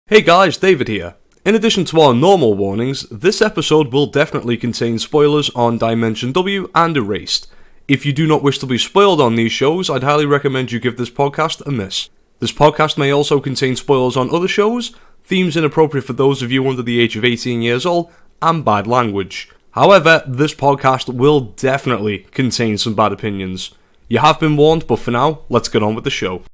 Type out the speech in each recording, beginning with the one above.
Hey guys, David here. In addition to our normal warnings, this episode will definitely contain spoilers on Dimension W and Erased. If you do not wish to be spoiled on these shows, I'd highly recommend you give this podcast a miss. This podcast may also contain spoilers on other shows, themes inappropriate for those of you under the age of 18 years old, and bad language. However, this podcast will definitely contain some bad opinions. You have been warned, but for now, let's get on with the show.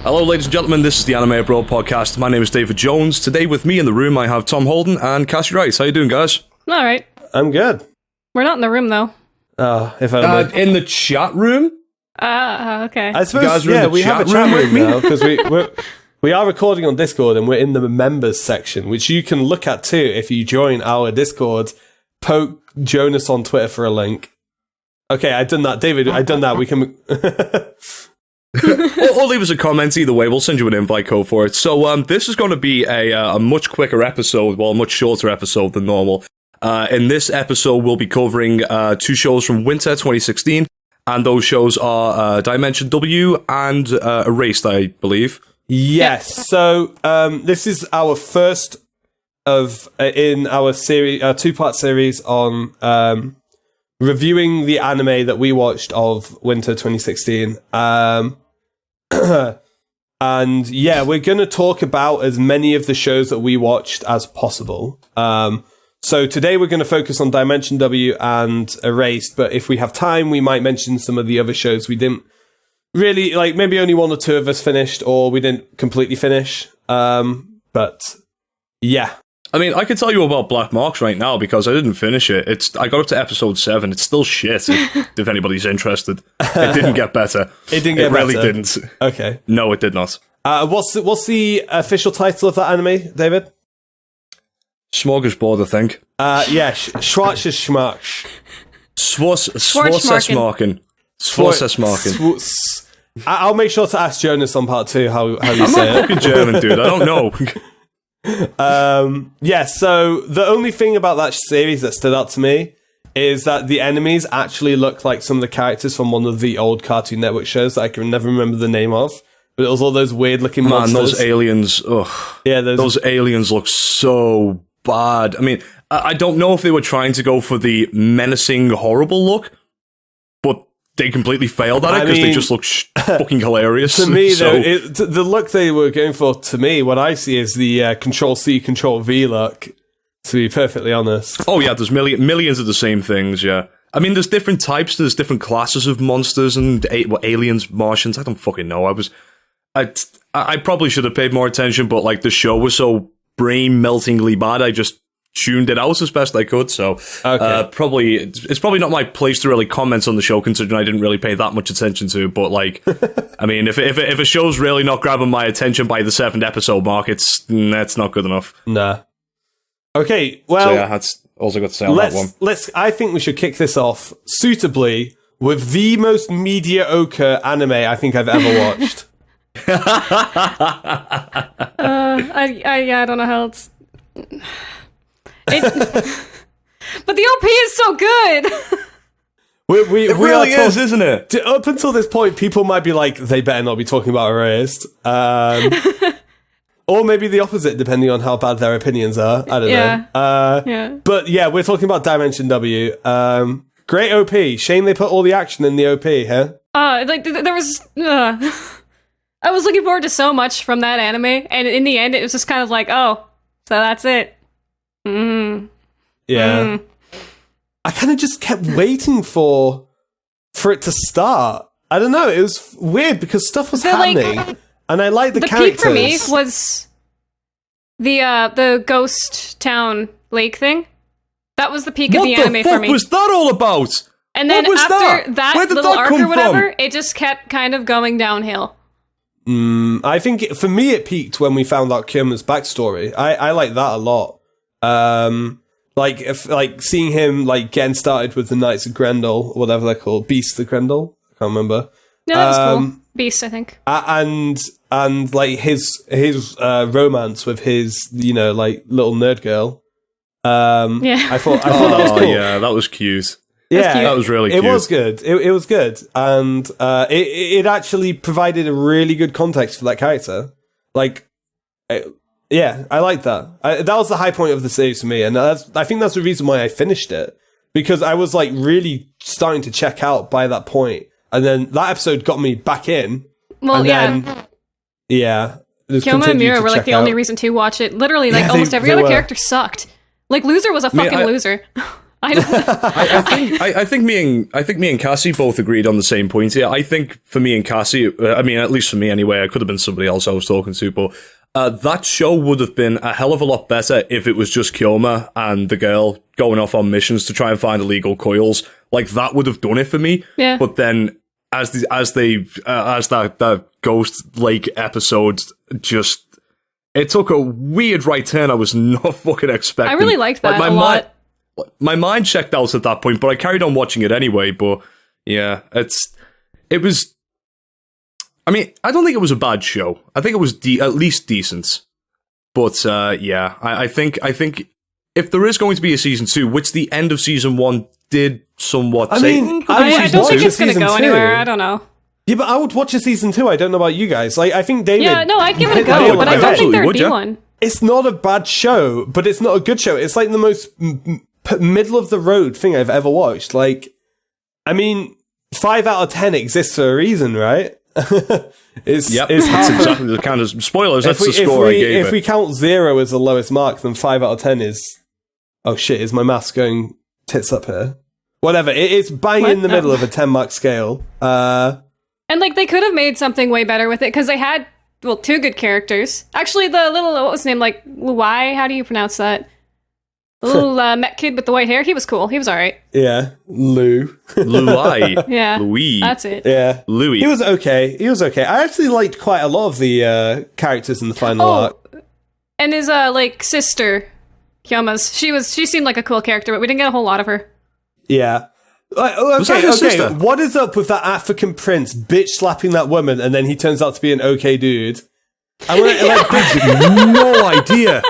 Hello ladies and gentlemen, this is the Anime Abroad podcast. My name is David Jones. Today with me in the room I have Tom Holden and Cassie Rice. How you doing, guys? Alright. I'm good. We're not in the room though. If I'm in the chat room? Okay. I suppose, we have a chat room now, because we are recording on Discord and we're in the members section, which you can look at too if you join our Discord. Poke Jonas on Twitter for a link. Okay, I've done that. David, I've done that. We can... or leave us a comment either way. We'll send you an invite code for it. So this is going to be a much quicker episode, well, a much shorter episode than normal. In this episode, we'll be covering two shows from winter 2016, and those shows are Dimension W and Erased, I believe. Yes. So this is our first in our series, two-part series on reviewing the anime that we watched of winter 2016. And yeah, we're going to talk about as many of the shows that we watched as possible. So today we're going to focus on Dimension W and Erased, but if we have time, we might mention some of the other shows we didn't really, like maybe only one or two of us finished, or we didn't completely finish. But yeah. I mean, I could tell you about Black Marks right now because I didn't finish it. I got up to episode 7. It's still shit, if anybody's interested. It didn't get better. It didn't get better? It really didn't. Okay. No, it did not. What's the official title of that anime, David? Smorgasbord, I think. Yeah, Schwarzschmarsch. Schwarzesmarken. I'll make sure to ask Jonas on part 2 how you say it. I'm not fucking German, dude. I don't know. Yeah, so the only thing about that series that stood out to me is that the enemies actually look like some of the characters from one of the old Cartoon Network shows that I can never remember the name of, but it was all those weird looking monsters. Man, those aliens, ugh. Yeah, those aliens look so bad. I mean, I don't know if they were trying to go for the menacing, horrible look, but they completely failed at it because they just look fucking hilarious. To me, though, the look they were going for, to me, what I see is the Control-C, Control-V look, to be perfectly honest. Oh, yeah, there's millions of the same things, yeah. I mean, there's different types, there's different classes of monsters and aliens, Martians, I don't fucking know. I probably should have paid more attention, but like the show was so brain-meltingly bad, I just tuned it out as best I could, so okay. It's probably not my place to really comment on the show, considering I didn't really pay that much attention to it, but like, I mean, if a show's really not grabbing my attention by the 7th episode mark, that's not good enough. Nah. Okay, well... So yeah, that's all I got to say on that one. I think we should kick this off suitably with the most mediocre anime I think I've ever watched. I don't know how it's... But the OP is so good. It really is, isn't it? Up until this point, people might be like, they better not be talking about Erased. Or maybe the opposite, depending on how bad their opinions are. I don't know. Yeah. But yeah, we're talking about Dimension W. Great OP. Shame they put all the action in the OP, huh? There was... I was looking forward to so much from that anime, and in the end, it was just kind of like, oh, so that's it. Yeah. I kind of just kept waiting for it to start. I don't know, it was weird because stuff was happening, and I liked the characters. The peak for me was The ghost town lake thing. That was the peak of What the the anime fuck for me. was that all about? And then What was after that? Where did little that arc come or whatever, from? it just kept kind of going downhill. I think for me it peaked when we found out Kyoma's backstory. I like that a lot. Like seeing him like getting started with the Knights of Grendel, or whatever they're called, Beasts of Grendel. I can't remember. Yeah, that was cool. Beast, I think. And like his romance with his like little nerd girl. Yeah. I thought that was cool. Yeah, that was cute. Yeah, That was really cute. It was good. It was good, and it actually provided a really good context for that character. Like, yeah, I like that. That was the high point of the series for me, and I think that's the reason why I finished it, because I was like really starting to check out by that point, and then that episode got me back in. Well, and yeah. Then, yeah. Kyoma and Mira were like the only reason to watch it. Literally, like almost every other character sucked. Like Loser was a fucking loser. I don't. I think me and Cassie both agreed on the same point here. I think for me and Cassie, I mean, at least for me anyway, I could have been somebody else I was talking to, but that show would have been a hell of a lot better if it was just Kyoma and the girl going off on missions to try and find illegal coils. Like that would have done it for me. Yeah. But then as that Ghost Lake episode just, it took a weird right turn I was not fucking expecting. I really liked that a lot. My mind checked out at that point, but I carried on watching it anyway. But yeah, it was. I mean, I don't think it was a bad show. I think it was at least decent. But yeah, I think if there is going to be a season 2, which the end of season 1 did somewhat. I don't think it's going to go anywhere. I don't know. Yeah, but I would watch a season 2. I don't know about you guys. Like, I think David. Yeah, no, I'd give it a go, but I don't think there'd be one. It's not a bad show, but it's not a good show. It's like the most middle of the road thing I've ever watched. Like, I mean, 5 out of 10 exists for a reason, right? It's exactly the kind of spoilers. That's the score I gave it. If we count 0 as the lowest mark, then 5 out of 10 is. Oh shit! Is my maths going tits up here? Whatever. It's bang in the middle of a 10 mark scale. And like they could have made something way better with it because they had 2 good characters. Actually, the little what was his name, like Luai? How do you pronounce that? The little Met kid with the white hair. He was cool. He was all right. Yeah, Luai. Yeah, Louis. That's it. Yeah, Louis. He was okay. I actually liked quite a lot of the characters in the final arc. And his like sister, Kyoma's. She seemed like a cool character, but we didn't get a whole lot of her. Yeah. Okay. What is up with that African prince bitch slapping that woman, and then he turns out to be an okay dude? No idea.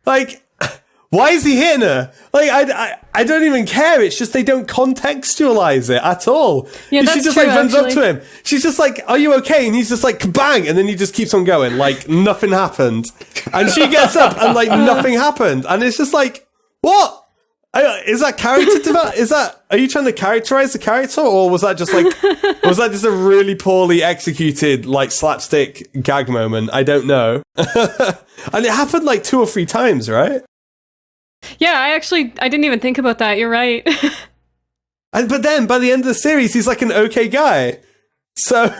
Like, why is he hitting her? Like, I don't even care. It's just they don't contextualize it at all. Yeah, she just true, like runs up to him. She's just like, "Are you okay?" And he's just like, "Bang!" And then he just keeps on going, like nothing happened. And she gets up and like nothing happened. And it's just like, what? Is that character development? Are you trying to characterize the character, or was that just a really poorly executed like slapstick gag moment? I don't know. And it happened like 2 or 3 times, right? Yeah, I didn't even think about that. You're right. But then by the end of the series, he's like an okay guy. So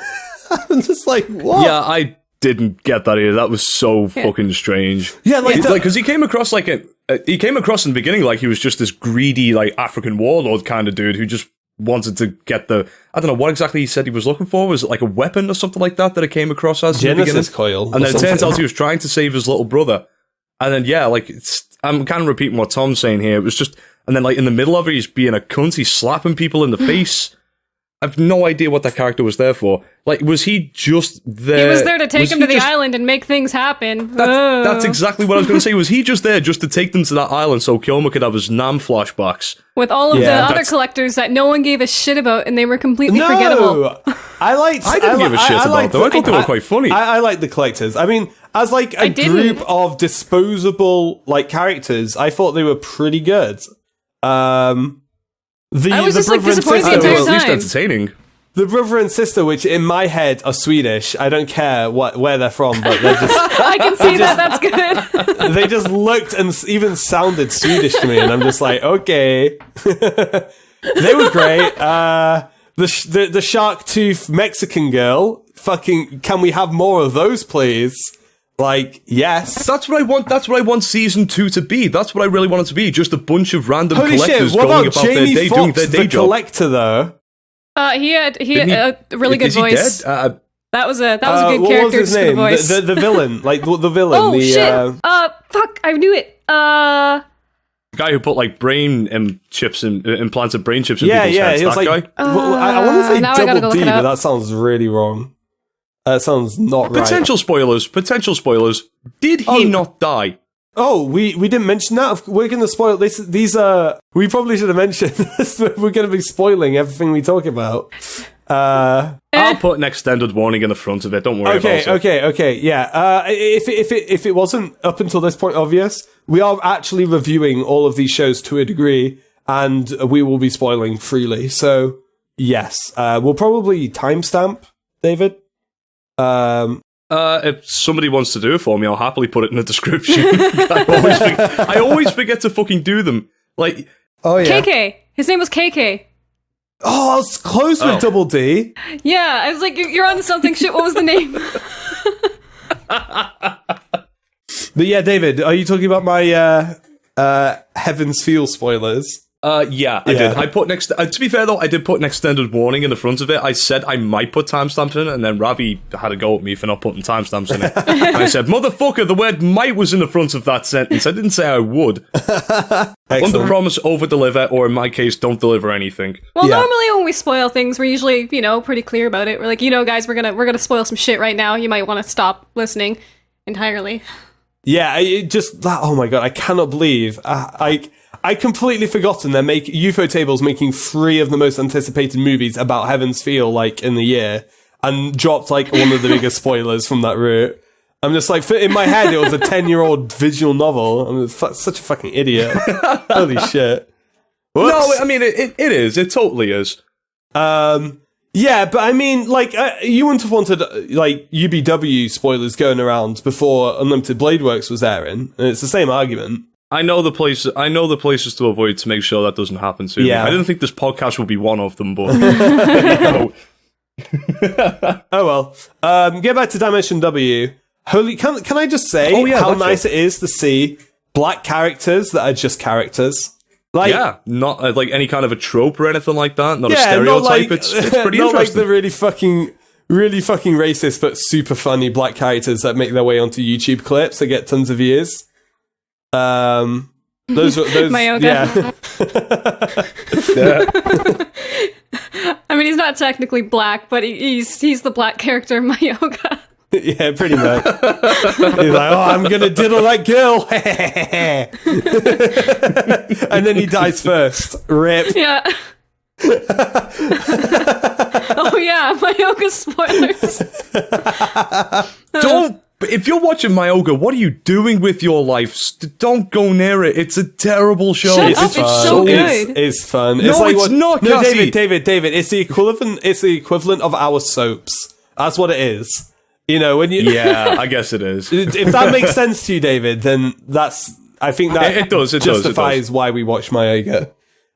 I'm just like, what? Yeah, I didn't get that either. That was so fucking strange. Yeah, like because he came across like he came across in the beginning like he was just this greedy like African warlord kind of dude who just wanted to get I don't know what exactly he said he was looking for. Was it like a weapon or something like that it came across as Genesis coil? And then it turns out he was trying to save his little brother. And then yeah, like I'm kind of repeating what Tom's saying here. It was just, and then like in the middle of it, he's being a cunt. He's slapping people in the face. I've no idea what that character was there for. Like, was he just there? He was there to take him to the island and make things happen. That's exactly what I was going to say. Was he just there just to take them to that island so Kyoma could have his Nam flashbacks? With all of the other collectors that no one gave a shit about and they were completely forgettable. I didn't give a shit about them. I thought they were quite funny. I like the collectors. I mean, as like a group of disposable like characters, I thought they were pretty good. I was just like disappointed the entire time. At least entertaining. The brother and sister, which in my head are Swedish. I don't care where they're from, but they're just. I can see that. That's good. They just looked and even sounded Swedish to me, and I'm just like, okay. They were great. The shark tooth Mexican girl. Fucking, can we have more of those, please? Like, yes. That's what I want. That's what I want season 2 to be. That's what I really want it to be. Just a bunch of random Holy collectors shit, what going about about Jamie their day, Foxx, doing their day the job. collector, though? He had a really good Is he voice. dead? That was a good What character. was his just for the name? voice. The villain. Like, the villain. Oh the, shit! Fuck! I knew it. The guy who put like implanted brain chips in people's heads. He was That like, guy. I want to say now I gotta go Double look D, it up. but that sounds really wrong. That sounds not right. Potential spoilers. Did he not die? Oh, we didn't mention that. We're going to spoil this. These are. We probably should have mentioned this. We're going to be spoiling everything we talk about. I'll put an extended warning in the front of it. Don't worry about it. Okay. Yeah. If it wasn't up until this point obvious, we are actually reviewing all of these shows to a degree, and we will be spoiling freely. So yes, we'll probably timestamp, David. If somebody wants to do it for me, I'll happily put it in the description. I always forget to fucking do them. Like, Oh yeah. KK. His name was KK. Oh, I was close with Double D. Yeah, I was like, you're on to something. Shit, what was the name? But yeah, David, are you talking about my Heaven's Feel spoilers? Yeah, I did. I put to be fair though, I did put an extended warning in the front of it. I said I might put timestamps in it, and then Ravi had a go at me for not putting timestamps in it. And I said, "Motherfucker, the word might was in the front of that sentence. I didn't say I would." Under promise, over deliver, or in my case, don't deliver anything. Well, normally when we spoil things, we're usually, pretty clear about it. We're like, guys, we're gonna spoil some shit right now. You might want to stop listening entirely. Yeah, it just that. Oh my god, I cannot believe I completely forgotten they're UFO Table's making 3 of the most anticipated movies about Heaven's Feel like in the year, and dropped like one of the biggest spoilers from that route. I'm just like, in my head, it was a 10-year-old visual novel. I'm such a fucking idiot. Holy shit. Whoops. No, I mean it is. It totally is. Yeah, but I mean, like, you wouldn't have wanted like UBW spoilers going around before Unlimited Blade Works was airing, and it's the same argument. I know the places to avoid to make sure that doesn't happen to me. I didn't think this podcast would be one of them, but Oh well. Get back to Dimension W. Holy, can I just say how nice it is to see black characters that are just characters? Like, yeah, not like any kind of a trope or anything like that. Not a stereotype. Not like, it's pretty not interesting. like the really fucking racist but super funny black characters that make their way onto YouTube clips that get tons of views. Those Mayoga. Yeah. I mean, he's not technically black, but he's the black character of Mayoga. Yeah, pretty much. He's like, oh, I'm gonna diddle that girl. And then he dies first. Rip. Yeah. Oh yeah, Mayoga spoilers. Don't. If you're watching Mayoga, what are you doing with your life? Don't go near it. It's a terrible show. Shut up, it's so good. It's fun. No, it's not, No, Cassie. David. It's the equivalent. It's the equivalent of our soaps. That's what it is. When you. Yeah, I guess it is. If that makes sense to you, David, then I think that it does. justifies why we watch Mayoga.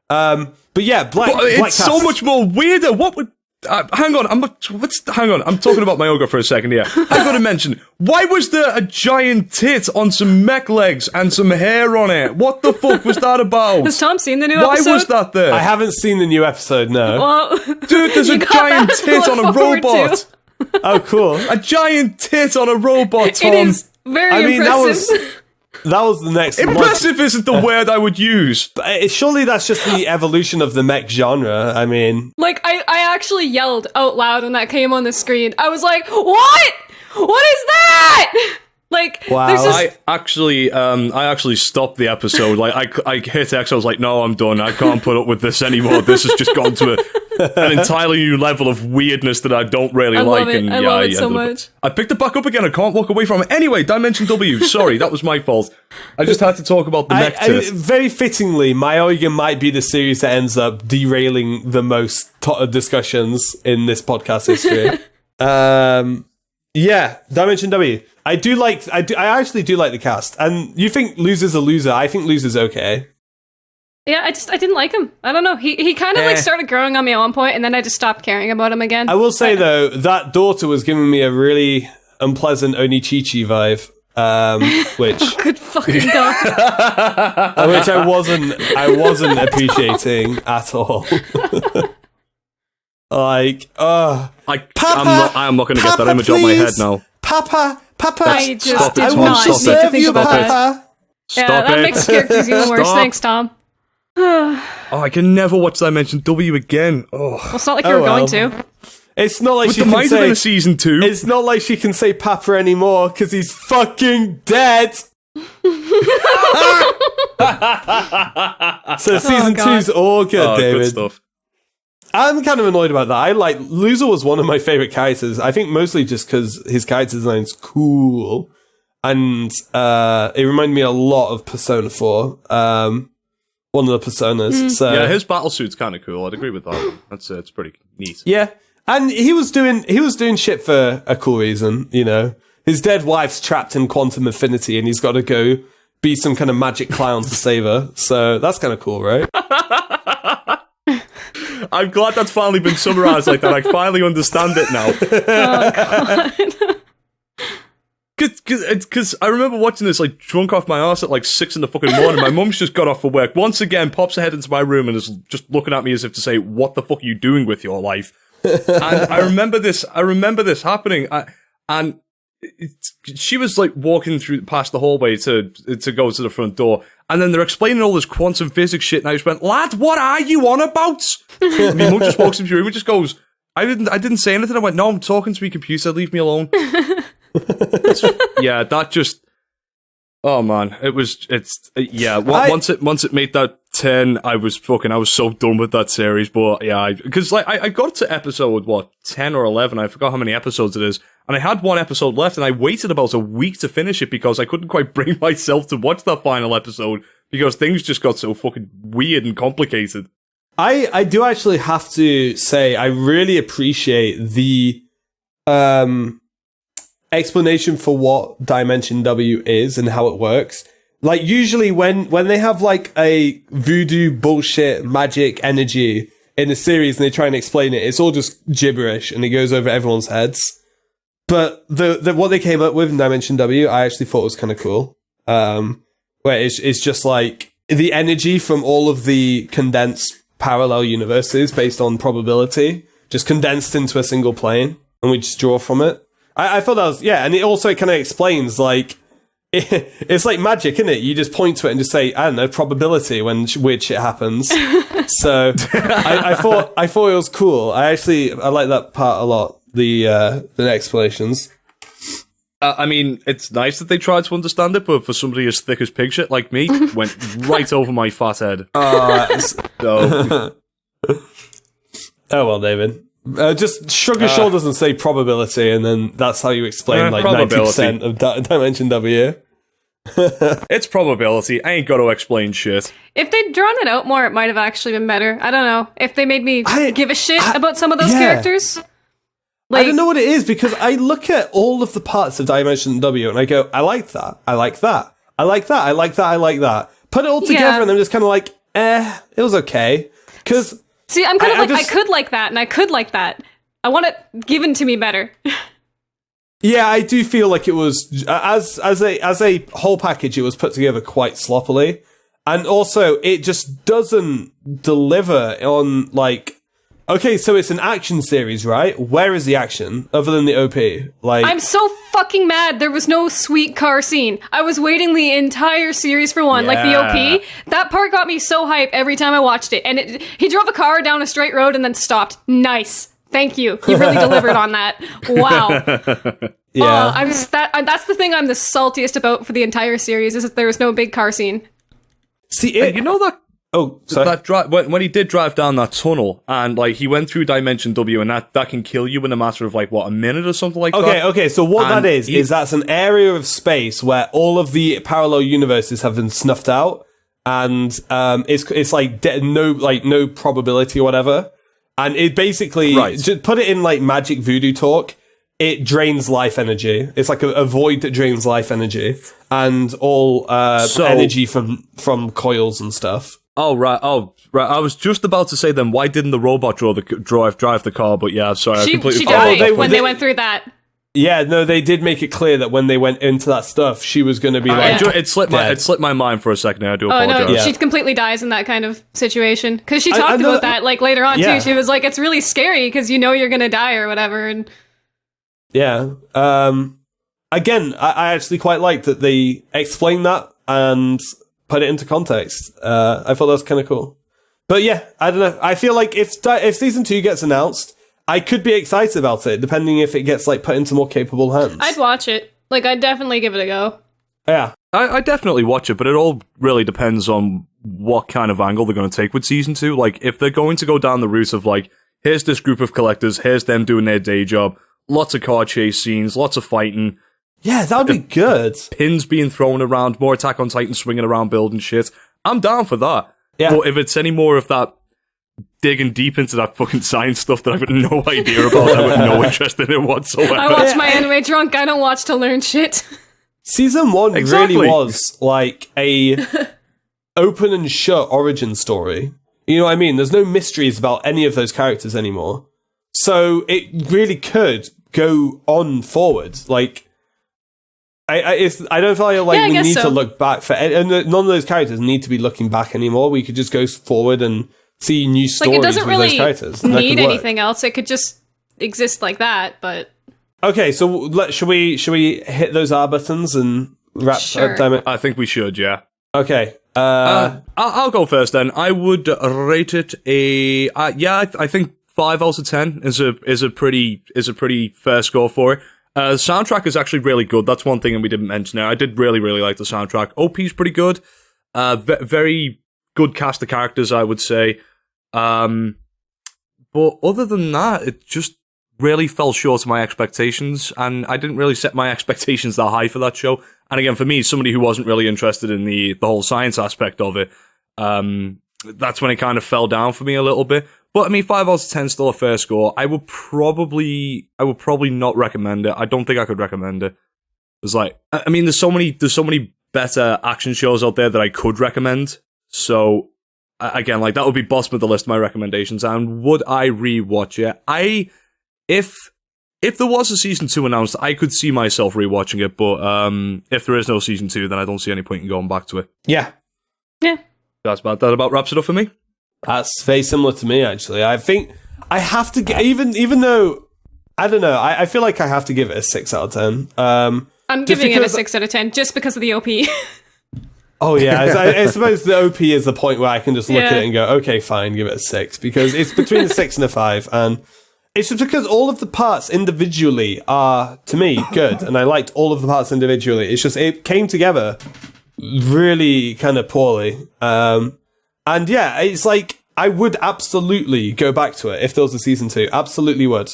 But yeah, Black it's so Cast. much more weirder. What would? Hang on. Hang on. I'm talking about Mayoga for a second here. I've got to mention, why was there a giant tit on some mech legs and some hair on it? What the fuck was that about? Has Tom seen the new Why episode? was that there? I haven't seen the new episode. No. Well, Dude, there's a you got giant that to tit on look a forward robot. to. Oh, cool. A giant tit on a robot, Tom. It is very impressive. That was the next. Impressive isn't the word I would use. Surely that's just the evolution of the mech genre. I mean, Like, I actually yelled out loud when that came on the screen. I was like, what? What is that? Like, wow. there's this... I actually stopped the episode. Like, I hit X. I was like, no, I'm done. I can't put up with this anymore. This has just gone to an entirely new level of weirdness that I don't really like. Love it. I love it so much. I picked it back up again. I can't walk away from it. Anyway, Dimension W. Sorry, that was my fault. I just had to talk about the mech tit. very fittingly, Mayoga might be the series that ends up derailing the most discussions in this podcast history. Yeah, Dimension W. I actually do like the cast. And you think Loser's a loser. I think Loser's okay. Yeah, I didn't like him. I don't know. He kind of like started growing on me at one point, and then I just stopped caring about him again. I will say though, that daughter was giving me a really unpleasant Onichichi vibe. which Good fucking god. which I wasn't appreciating at all. Like, Papa, I'm not going to get that Papa, image out of my head now. Papa, I just did I not want to need to serve think you, about that. Papa. Yeah, Stop that it. makes characters even worse. Stop. Thanks, Tom. Oh, I can never watch Dimension W again. Oh, Well, it's not like you were going to. It's not like but she there can might have been say. a season 2. It's not like she can say Papa anymore because he's fucking dead. So season God. 2's all good, Oh, David. good stuff. I'm kind of annoyed about that. I like Loser was one of my favorite characters. I think mostly just because his character design's cool, and it reminded me a lot of Persona 4. One of the personas. So Yeah, his battle suit's kind of cool. I'd agree with that one. That's it's pretty neat. yeah, and he was doing shit for a cool reason. You know, his dead wife's trapped in quantum infinity, and he's got to go be some kind of magic clown to save her. So that's kind of cool, right? I'm glad that's finally been summarized like that. I finally understand it now. Oh, God. Because I remember watching this like drunk off my ass at like 6 in the fucking morning. My mum's just got off for work. Once again, pops her head into my room and is just looking at me as if to say, "What the fuck are you doing with your life?" And I remember this happening. She was like walking through past the hallway to go to the front door, and then they're explaining all this quantum physics shit, and I just went, "Lad, what are you on about?" And my mum just walks into the room and just goes, I didn't say anything. I went, "No, I'm talking to my computer, leave me alone." Yeah, that just, oh man, once it made that 10, I was so done with that series. But yeah, because I got to episode 10 or 11, I forgot how many episodes it is, and I had one episode left, and I waited about a week to finish it because I couldn't quite bring myself to watch that final episode because things just got so fucking weird and complicated. I do actually have to say I really appreciate the explanation for what Dimension W is and how it works. Like, usually when they have like a voodoo bullshit magic energy in a series and they try and explain it, it's all just gibberish and it goes over everyone's heads. But the what they came up with in Dimension W, I actually thought was kind of cool. Where it's just like the energy from all of the condensed parallel universes based on probability, just condensed into a single plane, and we just draw from it. I thought that was, yeah, and it kind of explains, like, it's like magic, isn't it? You just point to it and just say, I don't know, probability when weird shit happens. So I thought it was cool. I like that part a lot, the explanations. I mean, it's nice that they tried to understand it, but for somebody as thick as pig shit like me, went right over my fat head. So. Oh well, David. Just shrug your shoulders and say probability, and then that's how you explain like 90% of Dimension W. It's probability. I ain't got to explain shit. If they'd drawn it out more, it might have actually been better. I don't know. If they made me give a shit about some of those characters. I don't know what it is, because I look at all of the parts of Dimension W and I go, I like that, I like that, I like that, I like that, I like that. Put it all together and I'm just kind of like, it was okay. Because see, I'm kind of like, I could like that and I could like that. I want it given to me better. Yeah, I do feel like it was, as a whole package, it was put together quite sloppily. And also, it just doesn't deliver on, like, okay, so it's an action series, right? Where is the action, other than the OP? Like, I'm so fucking mad there was no sweet car scene. I was waiting the entire series for one, like the OP. That part got me so hype every time I watched it. And he drove a car down a straight road and then stopped. Nice. Thank you. You really delivered on that. Wow. yeah. That's the thing I'm the saltiest about for the entire series, is that there was no big car scene. See, you know that? Oh, sorry. When he did drive down that tunnel and like he went through Dimension W, and that can kill you in a matter of like a minute or something like that. Okay. So what that is that's an area of space where all of the parallel universes have been snuffed out, and it's like no probability or whatever, and it basically just put it in like magic voodoo talk. It drains life energy. It's like a void that drains life energy and all energy from coils and stuff. Oh right. I was just about to say then, why didn't the robot drive the car? But yeah, sorry, I completely she forgot. died when they went through that. Yeah, no, they did make it clear that when they went into that stuff, she was going to be like... It slipped my mind for a second. I do apologize. Oh, no, she completely dies in that kind of situation. Because she talked about that, like, later on, too. She was like, it's really scary because you know you're going to die or whatever. And yeah. Again, I actually quite liked that they explained that and put it into context. I thought that was kind of cool. But yeah, I don't know. I feel like if season 2 gets announced, I could be excited about it, depending if it gets like put into more capable hands. I'd watch it. Like, I'd definitely give it a go. Yeah. I definitely watch it, but it all really depends on what kind of angle they're going to take with season 2. Like, if they're going to go down the route of, like, here's this group of collectors, here's them doing their day job, lots of car chase scenes, lots of fighting. Yeah, that would be good. Pins being thrown around, more Attack on Titan swinging around building shit. I'm down for that. Yeah. But if it's any more of that digging deep into that fucking science stuff that I've got no idea about, I have no interest in it whatsoever. I watch my anime drunk. I don't watch to learn shit. Season 1 really was like a open and shut origin story. You know what I mean? There's no mysteries about any of those characters anymore. So it really could go on forward. Like, I don't feel like we need to look back for... And none of those characters need to be looking back anymore. We could just go forward and see new stories with those characters. It doesn't really need anything else. It could just exist like that, but... Okay, so should we hit those R buttons and wrap up? Damn it. I think we should, yeah. Okay. I'll go first then. I would rate it a... I think 5 out of 10 is a pretty fair score for it. The soundtrack is actually really good. That's one thing that we didn't mention there. I did really, really like the soundtrack. OP's pretty good. Very good cast of characters, I would say. But other than that, it just really fell short of my expectations, and I didn't really set my expectations that high for that show. And again, for me, somebody who wasn't really interested in the whole science aspect of it, that's when it kind of fell down for me a little bit. But I mean, 5 out of 10 still a fair score. I would probably not recommend it. I don't think I could recommend it. There's so many better action shows out there that I could recommend. So again, like, that would be bottom of the list of my recommendations. And would I rewatch it? If there was a season 2 announced, I could see myself rewatching it. But if there is no season 2, then I don't see any point in going back to it. Yeah. That about wraps it up for me. That's very similar to me, actually. I think I have to get, even though, I don't know, I feel like I have to give it a 6 out of 10. I'm giving it a 6 out of 10 just because of the OP. Oh, yeah. I suppose the OP is the point where I can just look at it and go, okay, fine, give it a 6. Because it's between a 6 and a 5. And it's just because all of the parts individually are, to me, good. And I liked all of the parts individually. It's just, it came together really kind of poorly. And yeah, it's like, I would absolutely go back to it if there was a season 2. Absolutely would.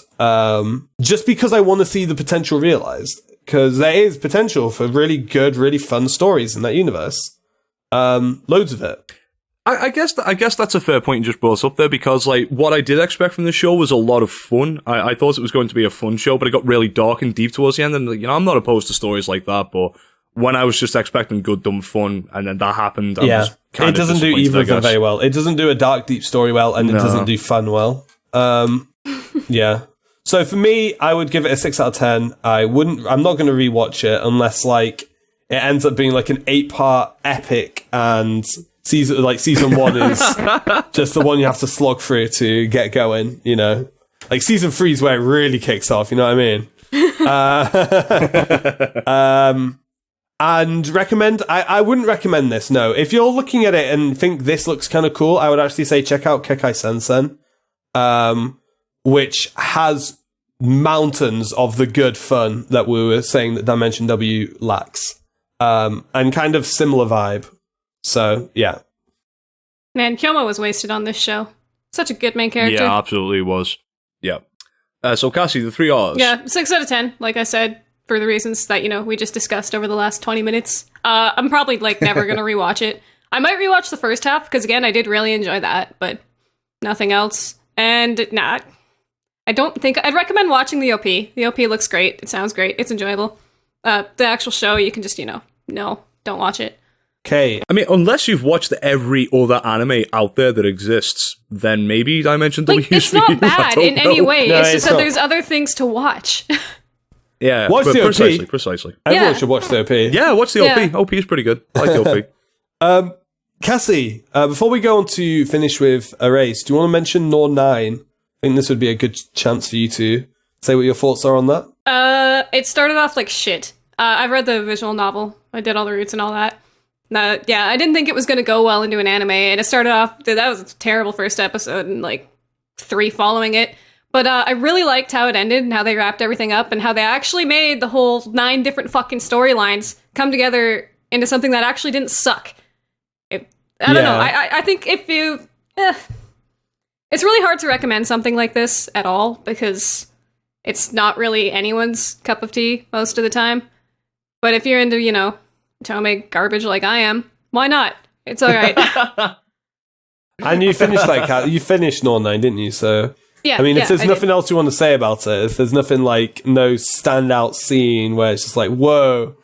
Just because I want to see the potential realized. Because there is potential for really good, really fun stories in that universe. Loads of it. I guess that's a fair point you just brought up there, because like what I did expect from the show was a lot of fun. I thought it was going to be a fun show, but it got really dark and deep towards the end. And I'm not opposed to stories like that, but when I was just expecting good, dumb fun, and then that happened, I was kind of doesn't do either of them very well. It doesn't do a dark, deep story well, and it doesn't do fun well. Yeah. So for me, I would give it a 6 out of 10. I'm not going to rewatch it unless like it ends up being like an 8-part epic, and season 1 is just the one you have to slog through to get going. You know, like season 3 is where it really kicks off. You know what I mean? And recommend, I wouldn't recommend this, no. If you're looking at it and think this looks kind of cool, I would actually say check out Kekai Sensen, which has mountains of the good fun that we were saying that Dimension W lacks. And kind of similar vibe. So, yeah. Man, Kyomo was wasted on this show. Such a good main character. Yeah, absolutely was. Yeah. So, Cassie, the 3 R's. Yeah, 6 out of 10, like I said. For the reasons that, we just discussed over the last 20 minutes. I'm probably, never going to rewatch it. I might rewatch the first half, because, again, I did really enjoy that, but nothing else. And, I don't think... I'd recommend watching the OP. The OP looks great. It sounds great. It's enjoyable. The actual show, you can just, no, don't watch it. Okay. I mean, unless you've watched every other anime out there that exists, then maybe Dimension W is it's not bad in any way. No, it's just that there's other things to watch. Yeah, Watch the OP. Precisely. Everyone should watch the OP. Yeah, watch the OP. Yeah. OP is pretty good. I like the OP. Cassie, before we go on to finish with Erase, do you want to mention Nor 9? I think this would be a good chance for you to say what your thoughts are on that. It started off like shit. I've read the visual novel. I did all the roots and all that. Yeah, I didn't think it was going to go well into an anime, and it started off, that was a terrible first episode, and like 3 following it. But I really liked how it ended, and how they wrapped everything up, and how they actually made the whole 9 different fucking storylines come together into something that actually didn't suck. I don't know. I think if you... it's really hard to recommend something like this at all, because it's not really anyone's cup of tea most of the time. But if you're into, Tome garbage like I am, why not? It's alright. And you finished you finished Nor 9, didn't you? So, Yeah, I mean, if there's I nothing did. else you want to say about it, if there's nothing like, no standout scene where it's just like, whoa.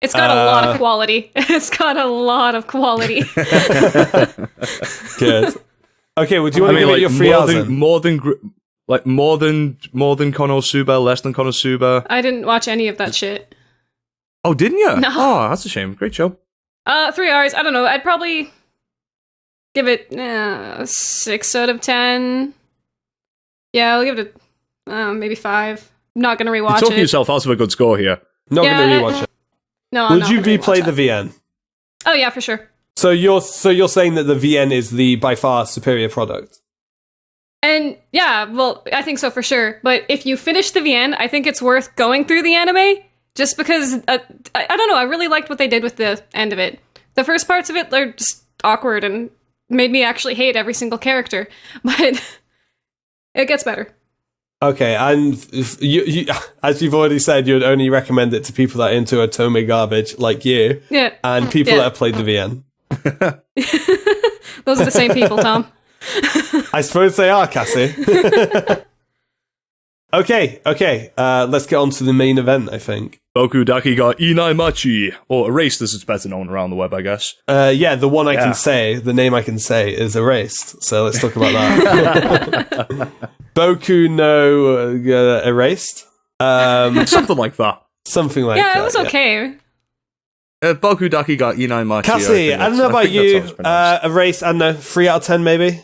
It's got a lot of quality. It's got a lot of quality. Good. Okay, well, do you want to give it your 3 hours then? more than Konosuba, less than Konosuba. I didn't watch any of that shit. Oh, didn't you? No. Oh, that's a shame. Great show. 3 hours, I don't know. I'd probably give it 6 out of 10. Yeah, I'll give it maybe 5. I'm not going to rewatch You're talking it. yourself out of a good score here. Not Yeah, going to rewatch it. No, I'm Would not you gonna replay rewatch the that. VN? Oh, yeah, for sure. So you're saying that the VN is the by far superior product? And yeah, well, I think so for sure. But if you finish the VN, I think it's worth going through the anime, just because, I don't know, I really liked what they did with the end of it. The first parts of it are just awkward and made me actually hate every single character. But it gets better. Okay, and you, as you've already said, you would only recommend it to people that are into Otome garbage like you, Yeah. and people Yeah. that have played the VN. Those are the same people, Tom. I suppose they are, Cassie. Okay, let's get on to the main event, I think. Boku Dake got Inai Machi, or Erased as it's better known around the web, I guess. Yeah, the one I can say, the name I can say is Erased, so let's talk about that. Boku no Erased? Something like that. Something like that. Yeah, it was okay. Boku Dake got Inai Machi. Cassie, I don't know about you. Erased, I don't know, 3 out of 10 maybe?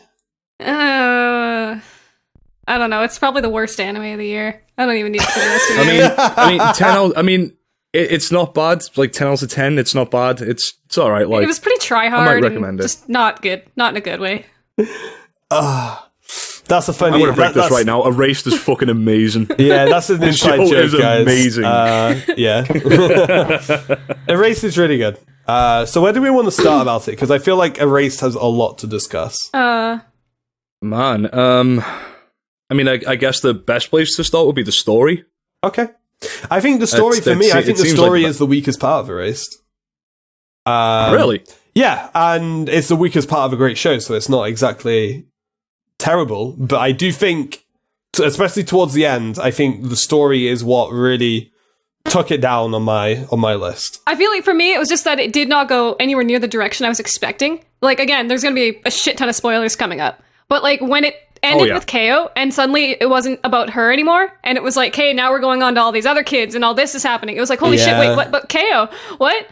I don't know. It's probably the worst anime of the year. I don't even need to put the rest of it. 10 out, it's not bad. Like 10 out of 10, it's not bad. It's all right. Like, It was pretty try I hard. might recommend it. Just not good. Not in a good way. That's a funny... I'm going to break this that's- right now. Erased is fucking amazing. Yeah, that's an inside show joke, is guys. amazing. Yeah. Erased is really good. So where do we want to start about it? Because I feel like Erased has a lot to discuss. Man, I guess the best place to start would be the story. Okay. I think the story, for me, I think the story is the weakest part of Erased. Really? Yeah, and it's the weakest part of a great show, so it's not exactly terrible, but I do think, especially towards the end, I think the story is what really took it down on my list. I feel like for me, it was just that it did not go anywhere near the direction I was expecting. Like, again, there's going to be a shit ton of spoilers coming up. But, like, when it ended with KO, and suddenly it wasn't about her anymore, and it was like, hey, now we're going on to all these other kids, and all this is happening. It was like, holy shit, wait, what? But KO? What?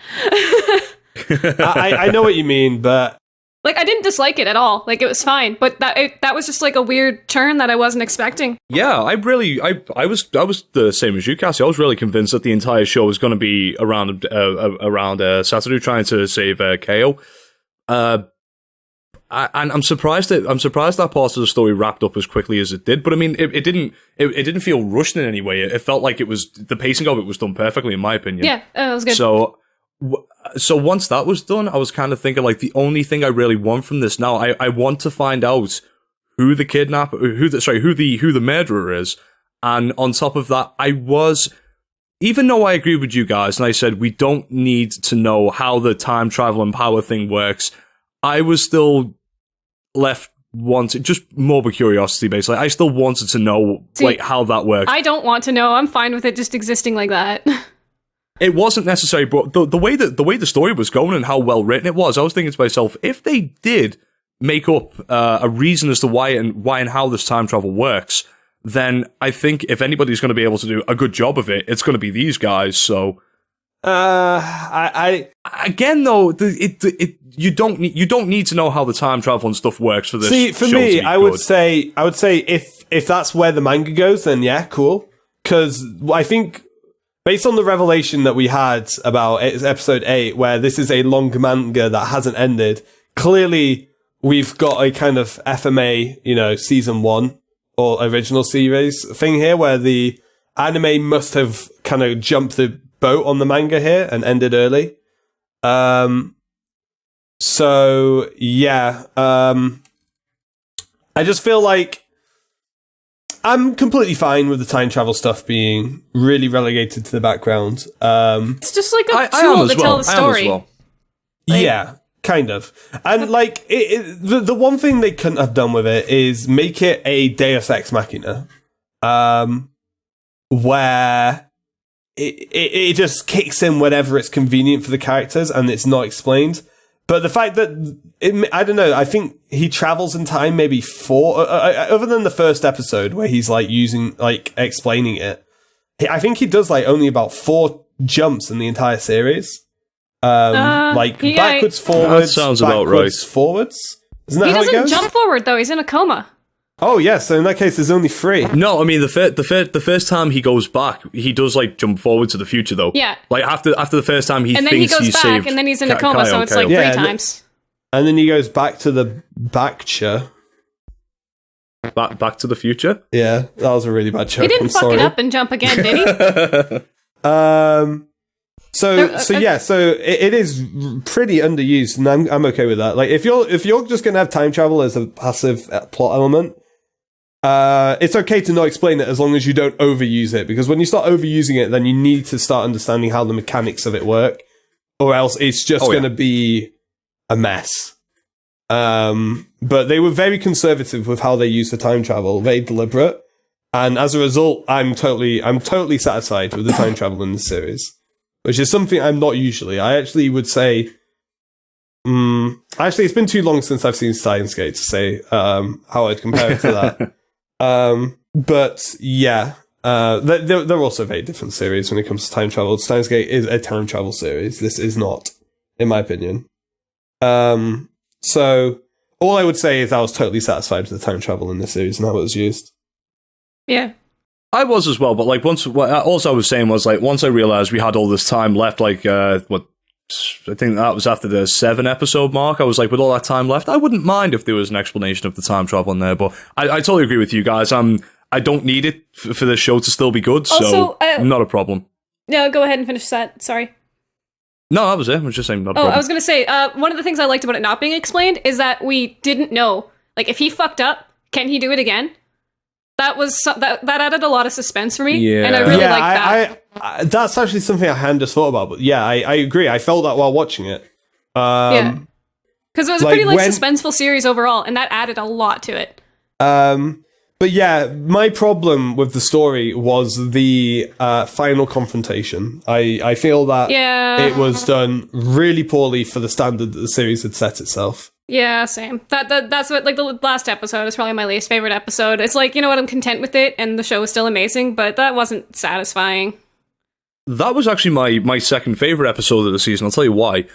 I know what you mean, but... Like, I didn't dislike it at all. Like, it was fine. But that was just, like, a weird turn that I wasn't expecting. Yeah, I was the same as you, Cassie. I was really convinced that the entire show was going to be around Satoru trying to save KO. And I'm surprised that part of the story wrapped up as quickly as it did. But I mean, it didn't feel rushed in any way. It felt like the pacing of it was done perfectly, in my opinion. Yeah, it was good. So once that was done, I was kind of thinking, like, the only thing I really want from this now, I want to find out who the kidnapper, who the murderer is. And on top of that, even though I agree with you guys, and I said we don't need to know how the time travel and power thing works, I was still left wanting, just morbid curiosity, basically. I still wanted to know, how that works. I don't want to know. I'm fine with it just existing like that. It wasn't necessary, but the way the story was going and how well written it was, I was thinking to myself, if they did make up a reason as to why and how this time travel works, then I think if anybody's going to be able to do a good job of it, it's going to be these guys. So, again though, you don't need to know how the time travel and stuff works for this. See, for show me, to be I would say if that's where the manga goes, then yeah, cool. Because I think based on the revelation that we had about episode 8, where this is a long manga that hasn't ended, clearly we've got a kind of FMA, season 1 or original series thing here, where the anime must have kind of jumped the boat on the manga here and ended early. So yeah, I just feel like I'm completely fine with the time travel stuff being really relegated to the background. It's just like a tool to tell the story. Yeah, kind of. And like the one thing they couldn't have done with it is make it a Deus Ex Machina, where it just kicks in whenever it's convenient for the characters and it's not explained. But the fact that I don't know, I think he travels in time maybe 4, other than the first episode where he's like explaining it. I think he does like only about 4 jumps in the entire series. Backwards, forwards. That sounds about right. Forwards. Isn't that he how it goes? doesn't jump forward though. He's in a coma. Oh yes, so in that case, there's only 3. No, I mean the first time he goes back, he does like jump forward to the future though. Yeah. Like after the first time and then he goes back, and then he's in a coma, so it's like 3 times. And then he goes back to the Backcha. Back to the future. Yeah, that was a really bad joke. He didn't fuck it up and jump again, did he? So it is pretty underused, and I'm okay with that. Like if you're just gonna have time travel as a passive plot element, it's okay to not explain it as long as you don't overuse it, because when you start overusing it, then you need to start understanding how the mechanics of it work, or else it's just going to be a mess. But they were very conservative with how they used the time travel, very deliberate, and as a result, I'm totally satisfied with the time travel in this series, which is something I'm not usually. I actually would say, actually, it's been too long since I've seen Steins Gate to say how I'd compare it to that. But yeah, they're also very different series when it comes to time travel. Steins Gate is a time travel series. This is not, in my opinion. So all I would say is I was totally satisfied with the time travel in this series and how it was used. Yeah. I was as well, but like all I was saying was like once I realized we had all this time left, like I think that was after the 7 episode mark. I was like, with all that time left, I wouldn't mind if there was an explanation of the time travel in there. But I totally agree with you guys. I don't need it for the show to still be good, so not a problem. No, go ahead and finish that. Sorry. No, that was it. I was just saying not a problem. I was going to say, one of the things I liked about it not being explained is that we didn't know. Like, if he fucked up, can he do it again? That was that added a lot of suspense for me, and I really liked that. I that's actually something I hadn't just thought about, but yeah, I agree. I felt that while watching it. Yeah, because it was a pretty suspenseful series overall, and that added a lot to it. But yeah, my problem with the story was the final confrontation. I feel that it was done really poorly for the standard that the series had set itself. Yeah, same. That's what, like, the last episode is probably my least favorite episode. It's like, you know what, I'm content with it, and the show is still amazing, but that wasn't satisfying. That was actually my second favorite episode of the season. I'll tell you why.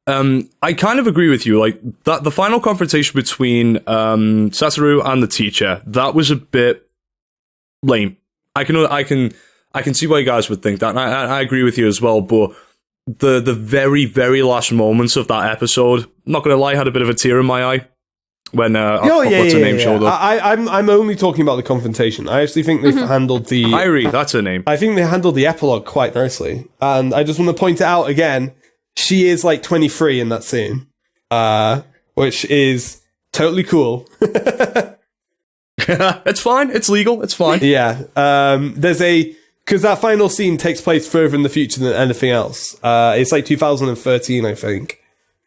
I kind of agree with you. Like that, the final confrontation between Satoru and the teacher, that was a bit lame. I can see why you guys would think that, and I agree with you as well. But the very, very last moments of that episode, not gonna lie, had a bit of a tear in my eye when what's her name showed up. I'm only talking about the confrontation. I actually think they've handled the Irie, that's her name. I think they handled the epilogue quite nicely, and I just want to point it out again. She is like 23 in that scene, which is totally cool. It's fine. It's legal. It's fine. Yeah. Because that final scene takes place further in the future than anything else. It's like 2013, I think.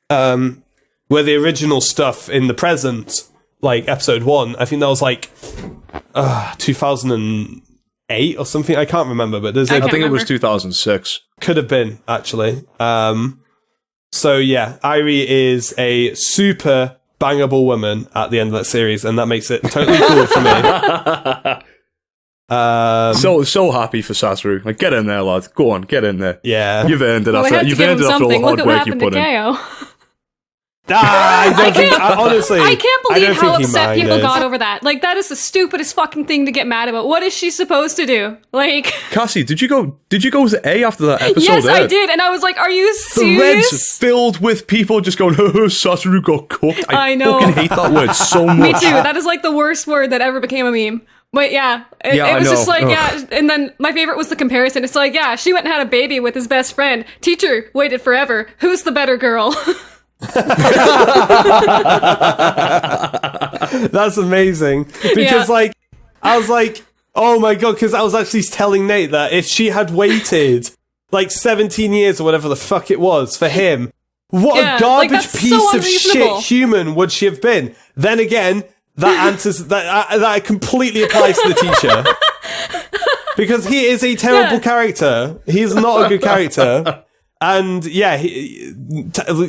Where the original stuff in the present, like episode 1, I think that was like 2008 or something. I can't remember, but I think it was 2006. Could have been, actually. So yeah, Irie is a super bangable woman at the end of that series, and that makes it totally cool for me. So happy for Sasori. Like, get in there, lad. Go on, get in there. Yeah. You've earned it Well, they after had to you've give earned him it after all the something. Look hard at what work you happened put to in. KO. I don't think, honestly, I can't I believe don't how think he upset people minded. got over that. Like, that is the stupidest fucking thing to get mad about. What is she supposed to do? Like, Cassie, did you go to A after that episode? yes, I did, and I was like, "Are you The serious?" Reds filled with people just going, Sasori got cooked. I know. fucking hate that word so much. Me too. That is like the worst word that ever became a meme. But yeah, it I was know. just like, Ugh. yeah. And then my favorite was the comparison. It's like, yeah, she went and had a baby with his best friend. Teacher waited forever. Who's the better girl? That's amazing. Because, like, I was like, oh my god, because I was actually telling Nate that if she had waited, like, 17 years or whatever the fuck it was for him, what Yeah, a garbage like, that's piece so of shit unreasonable. human would she have been? Then again, that answers, that completely applies to the teacher. Because he is a terrible character. He's not a good character. And yeah,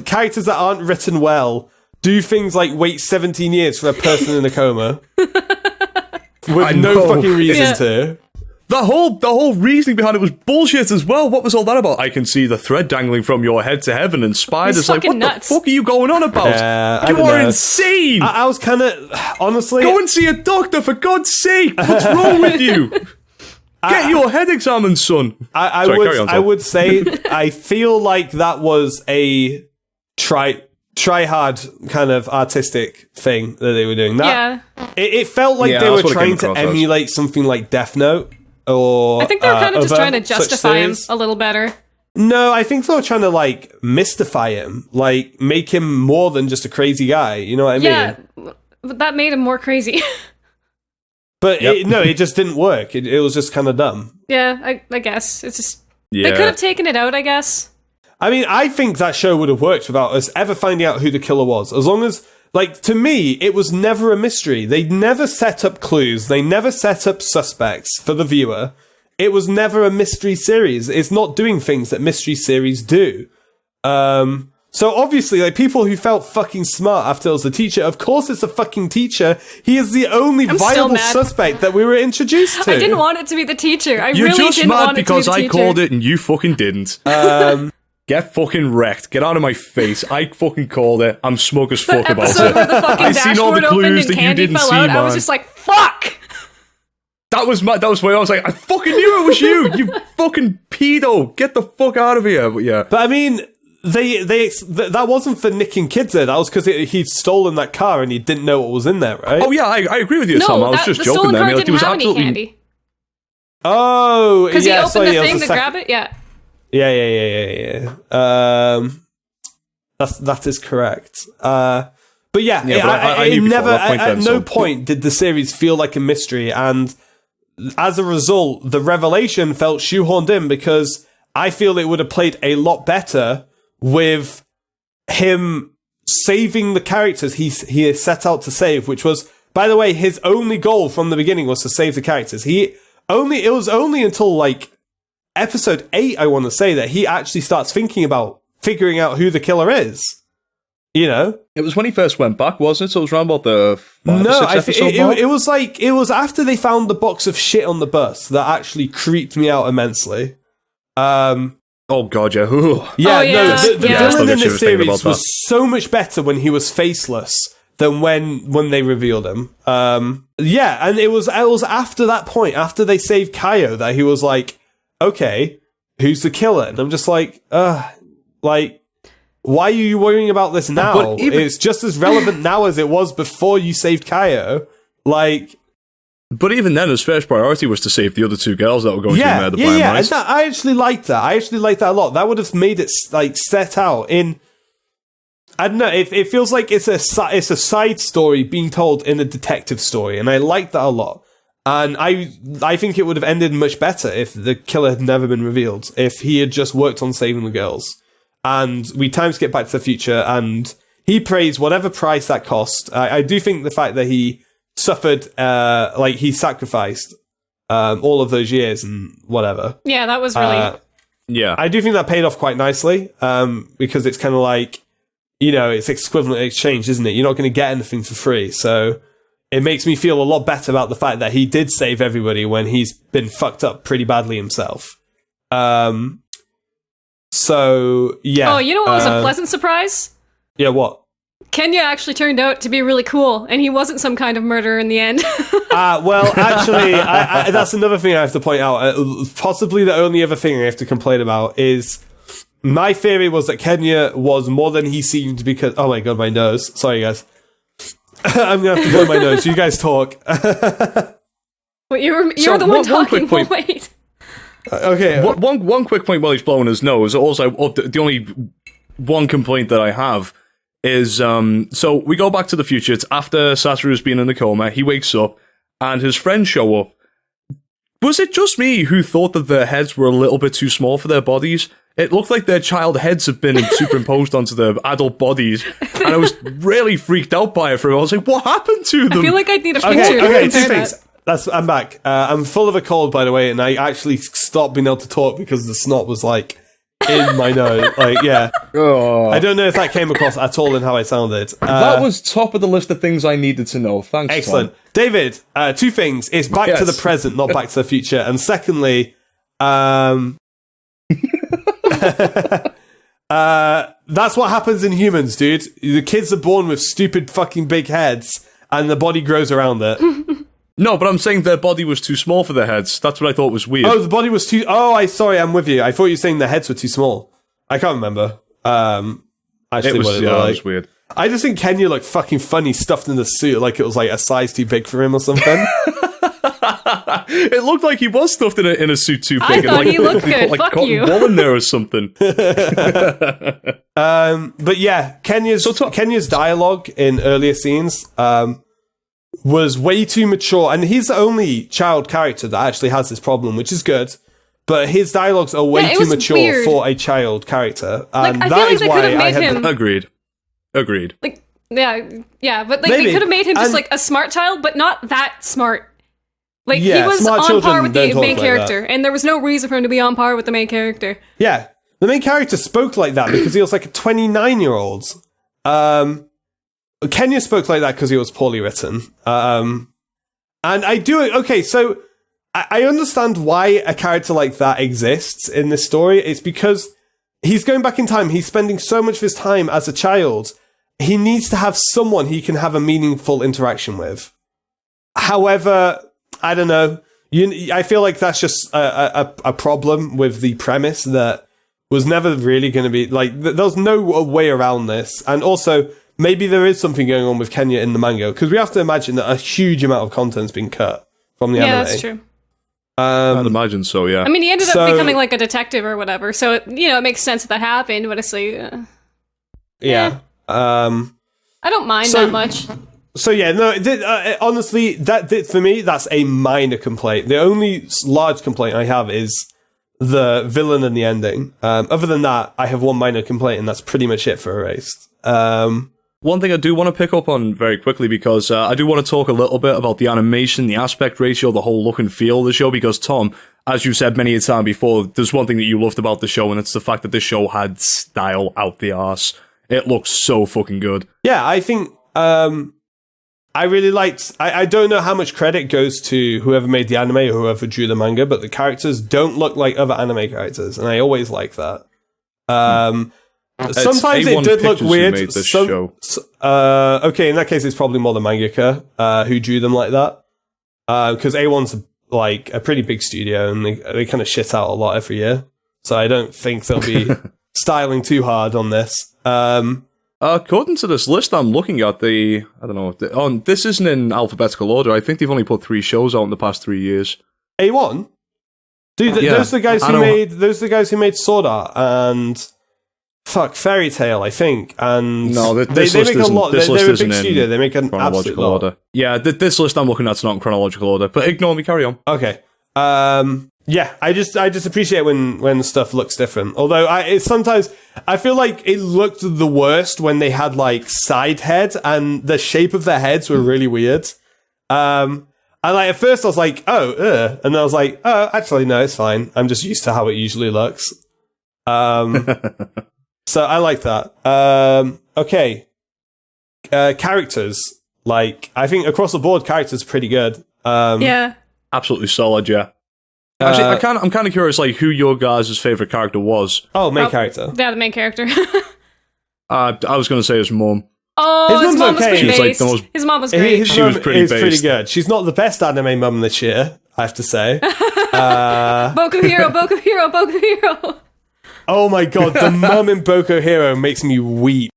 characters that aren't written well do things like wait 17 years for a person in a coma with no fucking reason to. The whole reasoning behind it was bullshit as well. What was all that about? I can see the thread dangling from your head to heaven, and spiders. It's Like, fucking what nuts. the fuck are you going on about? I You don't are know. insane. I was kind of, honestly, Go and see a doctor, for God's sake. What's wrong with you? Get your head examined, son. I Sorry, carry on, Tom. would say I feel like that was a try hard kind of artistic thing that they were doing. That, it felt like Yeah, they were that's what it came trying to across as. emulate something like Death Note. Or I think they were kind of just other trying to such justify him series. a little better. No, I think they were trying to, like, mystify him. Like, make him more than just a crazy guy. You know what I mean? Yeah, but that made him more crazy. But Yep. it just didn't work. It was just kind of dumb. Yeah, I guess. It's just... Yeah. They could have taken it out, I guess. I mean, I think that show would have worked without us ever finding out who the killer was. As long as, like, to me, it was never a mystery. They never set up clues. They never set up suspects for the viewer. It was never a mystery series. It's not doing things that mystery series do. So obviously, like, people who felt fucking smart after it was the teacher, of course it's a fucking teacher. He is the only still viable mad. suspect that we were introduced to. I didn't want it to be the teacher. I You're really just didn't mad want it to be because the I teacher. called it and you fucking didn't. Get fucking wrecked. Get out of my face. I fucking called it. I'm smug as fuck The about episode it. where the fucking I seen all the dashboard opened clues and that you candy didn't fell see, out. man. I was just like, fuck! That was where I was like, I fucking knew it was you. You fucking pedo. Get the fuck out of here. But yeah. But I mean, that wasn't for nicking kids there. That was because he'd stolen that car and he didn't know what was in there, right? Oh yeah, I agree with you, Tom. I was just the joking stolen there. I car mean, like, didn't it was have absolutely. any candy. Oh, Because yeah, he opened sorry, the it was thing the to second- grab it? Yeah. Yeah. That is correct. But yeah, Yeah, but I it knew before never. that point At then, no so- point did the series feel like a mystery, and as a result, the revelation felt shoehorned in because I feel it would have played a lot better with him saving the characters he is set out to save, which was, by the way, his only goal from the beginning was to save the characters. It was only until like episode 8, I want to say, that he actually starts thinking about figuring out who the killer is. You know? It was when he first went back, wasn't it? So it was around about the 5 or 6 I episode think mark? it was after they found the box of shit on the bus that actually creeped me out immensely. Oh god, yeah. Ugh. Yeah, Oh, yeah. no, the Yeah. villain in the Shivers thinking about series was that. so much better when he was faceless than when they revealed him. Yeah, and it was after that point, after they saved Kaio, that he was like, okay, who's the killer? And I'm just like, like, why are you worrying about this now? But even- It's just as relevant now as it was before you saved Kaio. Like, But even then, his first priority was to save the other 2 girls that were going to be murdered by him, yeah. right? And I actually liked that. I actually liked that a lot. That would have made it like set out in. I don't know. It feels like it's a side story being told in a detective story, and I like that a lot. And I think it would have ended much better if the killer had never been revealed. If he had just worked on saving the girls, and we time skip back to the future, and he pays whatever price that cost. I do think the fact that he suffered, like he sacrificed all of those years and whatever. Yeah, that was really... Yeah. I do think that paid off quite nicely, because it's kind of like, you know, it's equivalent exchange, isn't it? You're not going to get anything for free. So, it makes me feel a lot better about the fact that he did save everybody when he's been fucked up pretty badly himself. So, yeah. Oh, you know what was a pleasant surprise? Yeah, what? Kenya actually turned out to be really cool, and he wasn't some kind of murderer in the end. Well, actually, that's another thing I have to point out. Possibly the only other thing I have to complain about is my theory was that Kenya was more than he seemed because... Oh my god, my nose. Sorry, guys. I'm going to have to blow my nose. You guys talk. Wait, you were the one talking. Well, wait. Okay. One quick point while he's blowing his nose. Also, the only one complaint that I have is, so we go back to the future. It's after Satoru's been in the coma. He wakes up, and his friends show up. Was it just me who thought that their heads were a little bit too small for their bodies? It looked like their child heads have been superimposed onto their adult bodies, and I was really freaked out by it for a while. I was like, what happened to them? I feel like I need a picture to Okay, two compare things. I'm back. I'm full of a cold, by the way, and I actually stopped being able to talk because the snot was, like, in my nose. Like, yeah. Oh. I don't know if that came across at all in how I sounded. That was top of the list of things I needed to know. Thanks, excellent. Tom. David, two things. It's back to the present, not back to the future. And secondly, that's what happens in humans, dude. The kids are born with stupid fucking big heads, and the body grows around it. No, but I'm saying their body was too small for their heads. That's what I thought was weird. Oh, the body was too... Oh, sorry, I'm with you. I thought you were saying their heads were too small. I can't remember. Actually, it was, what it yeah, was it was weird. I just think Kenya looked fucking funny stuffed in the suit, like it was like a size too big for him or something. It looked like he was stuffed in a suit too big. I thought he looked good. Like Fuck cotton you. wool in there or something. But yeah, Kenya's dialogue in earlier scenes was way too mature, and he's the only child character that actually has this problem, which is good. But his dialogues are way too mature weird. for a child character, and I that feel like is they why could have I made had. him. Agreed. Like, yeah, but like Maybe. they could have made him just And- like a smart child, but not that smart. Like Yeah, he was smart on children par with the don't talk main like character, and there was no reason for him to be on par with the main character. Yeah, the main character spoke like that because he was like a 29-year-old. Kenya spoke like that because he was poorly written. And I do... Okay, so I understand why a character like that exists in this story. It's because he's going back in time. He's spending so much of his time as a child. He needs to have someone he can have a meaningful interaction with. However, I don't know. I feel like that's just a problem with the premise that was never really going to be... Like, there's no way around this. And also... Maybe there is something going on with Kenya in the manga, because we have to imagine that a huge amount of content's been cut from the anime. Yeah, that's true. I'd imagine so, yeah. I mean, he ended up becoming like a detective or whatever, so it makes sense that happened. But it's like, yeah. I don't mind that much. So yeah, no. Honestly, for me, that's a minor complaint. The only large complaint I have is the villain and the ending. Other than that, I have one minor complaint, and that's pretty much it for Erased. One thing I do want to pick up on very quickly, because I do want to talk a little bit about the animation, the aspect ratio, the whole look and feel of the show, because Tom, as you said many a time before, there's one thing that you loved about the show, and it's the fact that this show had style out the arse. It looks so fucking good. Yeah, I think I really liked... I don't know how much credit goes to whoever made the anime or whoever drew the manga, but the characters don't look like other anime characters, and I always like that. Sometimes it did look weird. Okay, in that case, it's probably more the mangaka who drew them like that. Because A1's like a pretty big studio, and they kind of shit out a lot every year. So I don't think they'll be styling too hard on this. According to this list I'm looking at, this isn't in alphabetical order. I think they've only put 3 shows out in the past 3 years. A1? Dude, those are the guys who made Sword Art and Fairy Tail, I think. And no, they make a lot. They're a big studio. They make an absolute lot. Order. Yeah, this list I'm looking at's not in chronological order, but ignore me, carry on. Okay. Yeah, I just appreciate when stuff looks different. Although sometimes I feel like it looked the worst when they had like side heads and the shape of their heads were really weird. And like at first I was like, and then I was like, oh, actually no, it's fine. I'm just used to how it usually looks. So I like that. Okay. Characters. Like, I think across the board, characters are pretty good. Yeah. Absolutely solid, yeah. Actually, I'm kind of curious, like, who your guys' favorite character was. Oh, main character. Yeah, the main character. I was going to say his mom. Oh, his mom was okay. pretty She was, like, based. the most- His mom was great. She was pretty based. pretty good. She's not the best anime mum this year, I have to say. Boku Hero, Boku Hero, Boku Hero. Oh my god, the mum in Boku Hero makes me weep.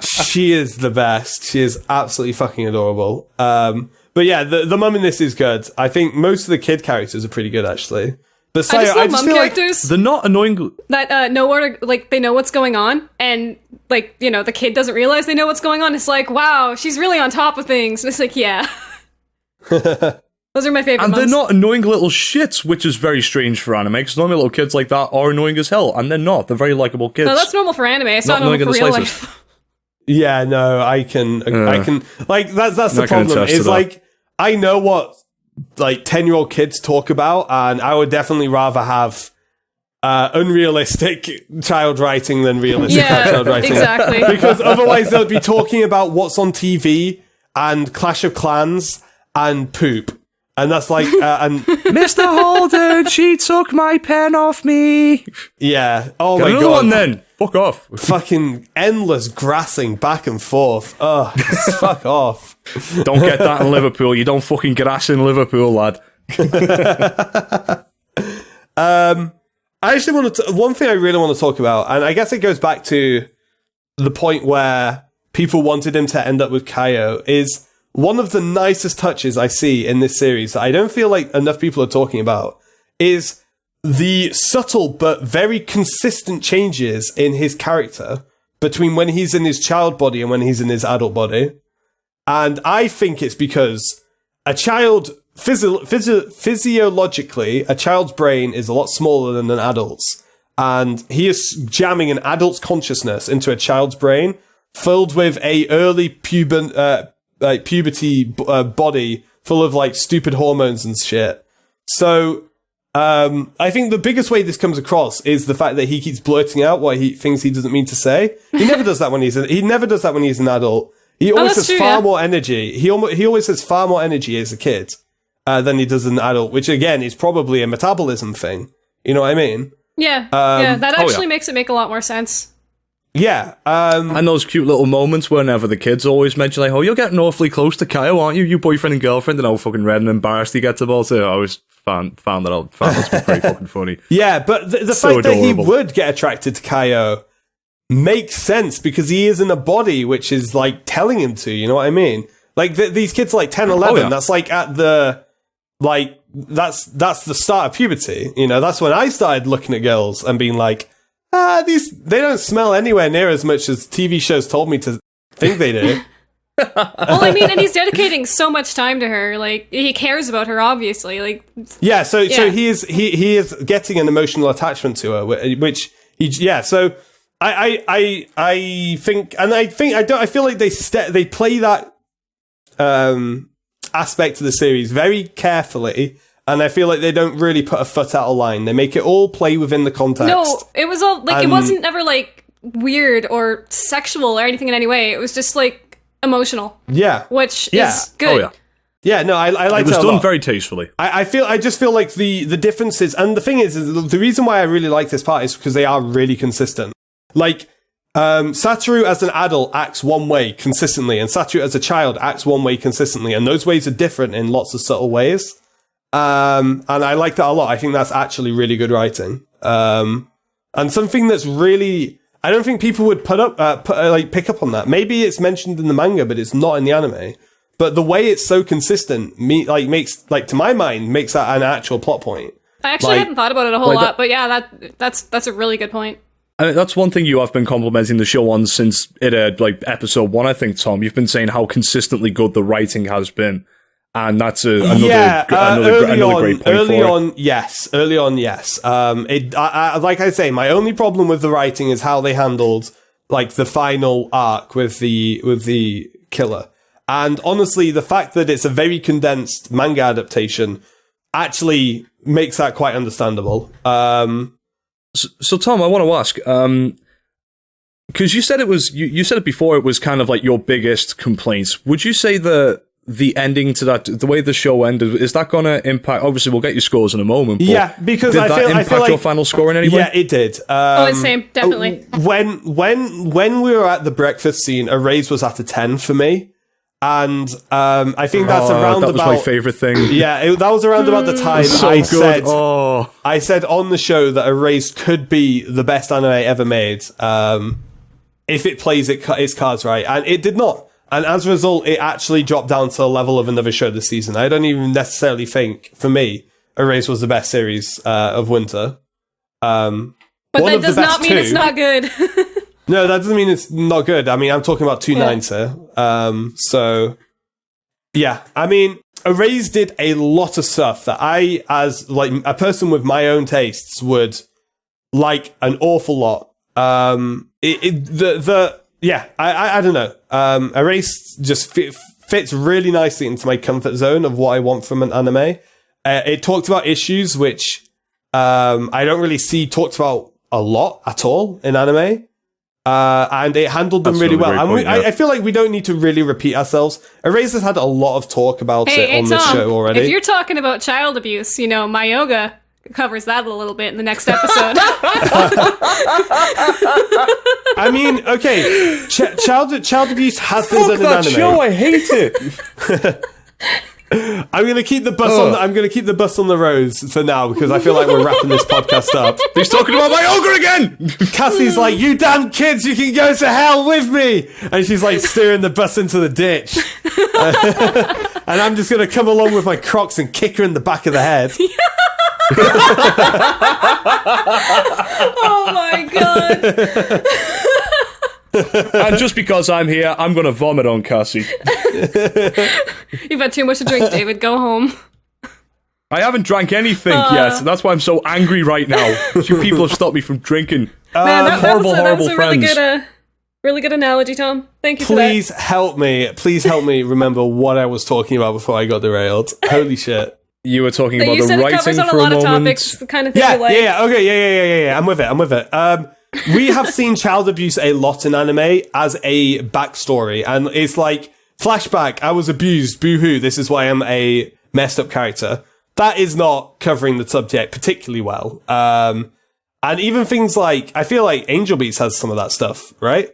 She is the best. She is absolutely fucking adorable. But yeah, the mum in this is good. I think most of the kid characters are pretty good, actually. But Sayo, I just love mom feel characters They're not annoying. that know where to, like, they know what's going on, and like, you know, the kid doesn't realize they know what's going on. It's like, wow, she's really on top of things. And it's like, yeah. Those are my favorite. And moms. they're not annoying little shits, which is very strange for anime, because normally little kids like that are annoying as hell, and they're not. They're very likable kids. No, that's normal for anime. It's not annoying normal for in the real slightest. life. Yeah, no, I can, like, that's the I can problem. attest to Is that. like, I know what, like, 10-year-old kids talk about, and I would definitely rather have unrealistic child writing than realistic child Yeah, writing. exactly. Because otherwise they'll be talking about what's on TV, and Clash of Clans, and poop. And that's like, and Mr. Holden, she took my pen off me. yeah, oh Get my another god. one then. Fuck off. Fucking endless grassing back and forth. Ugh, fuck off. Don't get that in Liverpool. You don't fucking grass in Liverpool, lad. I actually want to. One thing I really want to talk about, and I guess it goes back to the point where people wanted him to end up with Kaio, is one of the nicest touches I see in this series that I don't feel like enough people are talking about, is the subtle but very consistent changes in his character between when he's in his child body and when he's in his adult body. And I think it's because a child, physiologically, a child's brain is a lot smaller than an adult's. And he is jamming an adult's consciousness into a child's brain filled with a early puberty body full of like stupid hormones and shit. So I think the biggest way this comes across is the fact that he keeps blurting out what he thinks he doesn't mean to say. He never does that when he's an adult. He always has far more energy. He always has far more energy as a kid than he does as an adult, which again is probably a metabolism thing. You know what I mean? Yeah, that actually makes it make a lot more sense. Yeah. And those cute little moments whenever the kids always mention, like, oh, you're getting awfully close to Kaio, aren't you? You boyfriend and girlfriend, and how fucking red and embarrassed he gets about it. I always found that to be pretty fucking funny. Yeah, but the So fact that he adorable. would get attracted to Kaio makes sense because he is in a body which is like telling him to, you know what I mean? Like these kids are like 10, 11, yeah. that's like at the, like, that's the start of puberty. You know, that's when I started looking at girls and being like, they don't smell anywhere near as much as TV shows told me to think they do. Well, I mean, and he's dedicating so much time to her. Like, he cares about her, obviously. Like, Yeah, so he is getting an emotional attachment to her, which so I think, and I feel like they play that aspect of the series very carefully, and I feel like they don't really put a foot out of line. They make it all play within the context. no, it was all, like, it wasn't ever, like, weird or sexual or anything in any way. It was just, like, emotional. Yeah. Which Yeah. is good. Oh, yeah. Yeah, no, I like It was that a done lot. very tastefully. I just feel like the differences, and the thing is the reason why I really like this part is because they are really consistent. Like, Satoru as an adult acts one way consistently, and Satoru as a child acts one way consistently, and those ways are different in lots of subtle ways. And I like that a lot. I think that's actually really good writing. And something that's really, I don't think people would pick up on that. Maybe it's mentioned in the manga, but it's not in the anime. But the way it's so consistent makes to my mind, makes that an actual plot point. I actually hadn't thought about it a whole like lot, but yeah, that's a really good point. I mean, that's one thing you have been complimenting the show on since it aired, like, episode 1, I think, Tom. You've been saying how consistently good the writing has been. And that's another great point early for on, yes. Early on, yes. Like I say, my only problem with the writing is how they handled like the final arc with the killer. And honestly, the fact that it's a very condensed manga adaptation actually makes that quite understandable. So, Tom, I want to ask, because you said it was you said it before, it was kind of like your biggest complaints. Would you say the ending to that, the way the show ended, is that going to impact? Obviously, we'll get your scores in a moment. But yeah, because did I that feel impact like your final score in any way? Yeah, it did. Same, definitely. When we were at the breakfast scene, a raise was at a 10 for me, and I think that's around that was about my favorite thing. Yeah, that was around about the time So I good. said. Oh. I said on the show that Erased could be the best anime ever made if it plays its cards right, and it did not. And as a result, it actually dropped down to the level of another show this season. I don't even necessarily think, for me, Erased was the best series of winter. But that does not mean it's not good. No, that doesn't mean it's not good. I mean, I'm talking about 2 nines here. So, yeah. I mean, Erased did a lot of stuff that I, as like a person with my own tastes, would like an awful lot. Yeah, I don't know. Erased just fits really nicely into my comfort zone of what I want from an anime. It talked about issues which I don't really see talked about a lot at all in anime. And it handled them really well. And I feel like we don't need to really repeat ourselves. Erased has had a lot of talk about it on this show already. If you're talking about child abuse, my yoga covers that a little bit in the next episode. I mean, okay, child abuse has been done in anime. Show, I hate it. I'm gonna keep the bus on. I'm gonna keep the bus on the roads for now because I feel like we're wrapping this podcast up. He's talking about my ogre again. Cassie's like, "You damn kids, you can go to hell with me," and she's like steering the bus into the ditch. And I'm just gonna come along with my Crocs and kick her in the back of the head. Oh my god. And just because I'm here, I'm going to vomit on Cassie. You've had too much to drink, David. Go home. I haven't drank anything yet. That's why I'm so angry right now. You people have stopped me from drinking. Man, that was a friends. really good analogy, Tom. Thank you for that. Please help me remember what I was talking about before I got derailed. Holy shit. You were talking about you the said writing it covers on for a lot a of moment. topics, the kind of thing Yeah, you like. yeah. I'm with it. We have seen child abuse a lot in anime as a backstory, and it's like, flashback, I was abused, boo-hoo, this is why I'm a messed up character. That is not covering the subject particularly well. And even things like, I feel like Angel Beats has some of that stuff, right?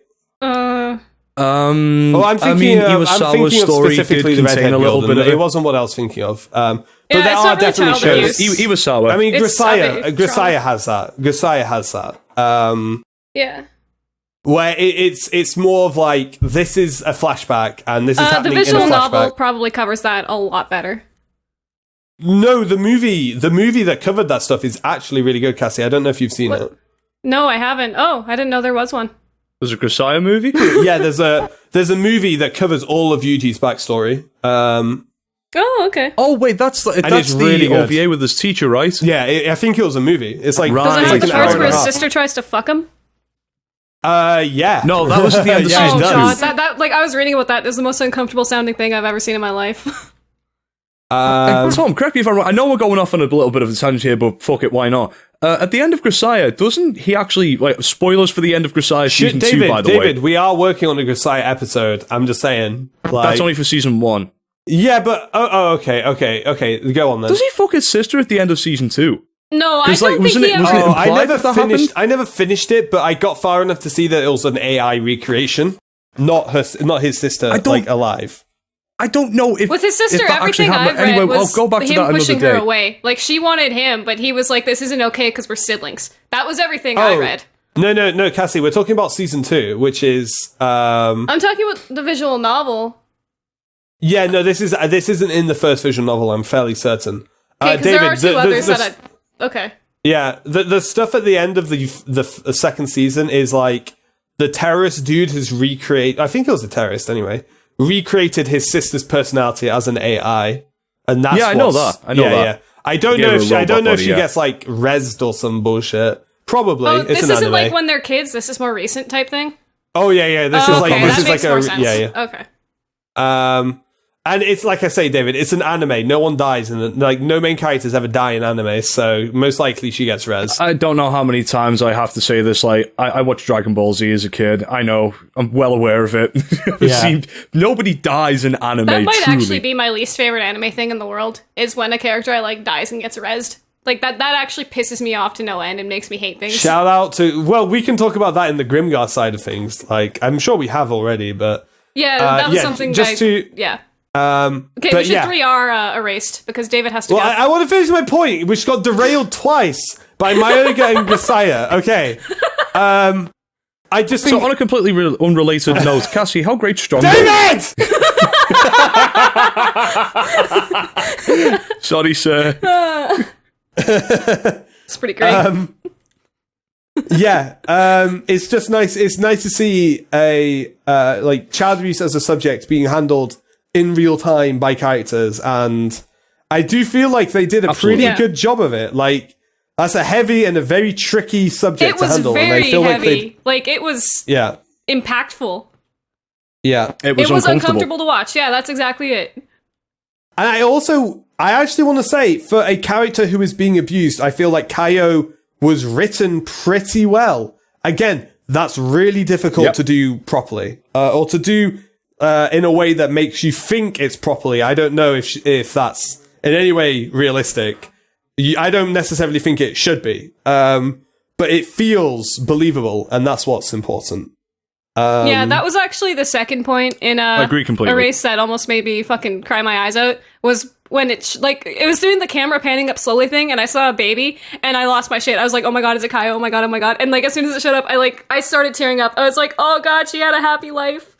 Well, I'm thinking of specifically the Redhead Girl, it wasn't what I was thinking of. But there are definitely shows. Iwasawa. I mean, Grisaya has that. Yeah. Where it's more of like, this is a flashback, and this is happening in a flashback. The visual novel probably covers that a lot better. No, the movie that covered that stuff is actually really good, Cassie. I don't know if you've seen it. No, I haven't. Oh, I didn't know there was one. There's a Grisaya movie? Yeah, there's a movie that covers all of Yuji's backstory. Oh, okay. Oh, wait, that's the really OVA with his teacher, right? Yeah, I think it was a movie. It's like, Right. Does it it's have like the an hour parts and where a his half. sister tries to fuck him? Yeah. No, that was at the end of Yeah, season it two. does. God, that I was reading about that. It was the most uncomfortable sounding thing I've ever seen in my life. Tom, correct me if I'm wrong. I know we're going off on a little bit of a tangent here, but fuck it, why not? At the end of Grisaya, doesn't he actually, spoilers for the end of Grisaya season 2, by the way. David, we are working on a Grisaya episode. I'm just saying. That's only for season 1. Yeah, but, okay. Go on then. Does he fuck his sister at the end of season 2? No, I don't think he ever... I never finished it, but I got far enough to see that it was an AI recreation. Not his sister, alive. I don't know if... With his sister, if that everything actually I've read anyway, was I'll go back to that him pushing another her day. away. Like, she wanted him, but he was like, this isn't okay because we're siblings. That was everything I read. No, Cassie, we're talking about season 2, which is... I'm talking about the visual novel. Yeah, no, this isn't in the first visual novel, I'm fairly certain. David, there are two others that I... Okay. Yeah, the stuff at the end of the second season is like, the terrorist dude has recreated... I think it was a terrorist, anyway. Recreated his sister's personality as an AI, and that's I know that. Yeah. I don't know if she gets like rezzed or some bullshit. Probably. Oh, it's this an isn't anime. like when they're kids. This is more recent type thing. Oh yeah. This is that like makes more sense. yeah. Okay. And it's like I say, David, it's an anime. No one dies, and like no main characters ever die in anime, so most likely she gets res. I don't know how many times I have to say this. Like, I watched Dragon Ball Z as a kid. I know. I'm well aware of it. Nobody dies in anime, That might truly. actually be my least favorite anime thing in the world, is when a character I like dies and gets rezzed. Like, that actually pisses me off to no end and makes me hate things. Shout out to... Well, we can talk about that in the Grimgar side of things. Like, I'm sure we have already, but... Yeah, that was something just to... Yeah. Okay, we should 3R erased, because David has to go. I want to finish my point, which got derailed twice by Mayoga and Gasaya. Okay. I just think... So, on a completely unrelated note, Cassie, how great strong... David! Sorry, sir. It's pretty great. It's just nice. It's nice to see a like child abuse as a subject being handled in real time by characters, and I do feel like they did a Absolutely. pretty good job of it. Like, that's a heavy and a very tricky subject It to was handle. very and I feel heavy. Like, it was yeah, impactful. yeah. It was uncomfortable to watch. Yeah, that's exactly it. And I actually want to say, for a character who is being abused, I feel like Kaio was written pretty well. Again, that's really difficult to do properly, or to do in a way that makes you think it's properly. I don't know if that's in any way realistic. I don't necessarily think it should be, but it feels believable, and that's what's important. Yeah, that was actually the second point in I agree completely. Erase that almost made me fucking cry my eyes out, was when it was doing the camera panning up slowly thing, and I saw a baby, and I lost my shit. I was like, oh my god, is it Kaio? Oh my god, oh my god. And like, as soon as it showed up, I started tearing up. I was like, oh god, she had a happy life.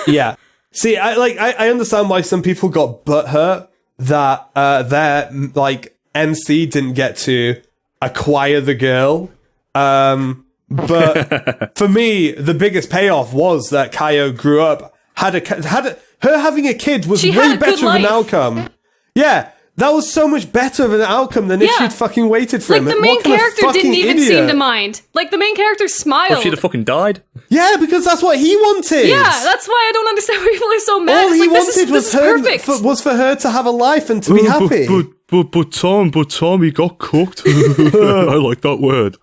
Yeah. See, I understand why some people got butthurt that their like MC didn't get to acquire the girl. But for me, the biggest payoff was that Kaio grew up, her having a kid was way better of an outcome. Yeah, that was so much better of an outcome than if she'd fucking waited for him. Like, the main character didn't even seem to mind. Like, the main character smiled. Or she'd have fucking died. Yeah, because that's what he wanted. Yeah, that's why I don't understand why people are so mad. All he wanted was was for her to have a life and to be happy. But Tom, he got cooked. I like that word.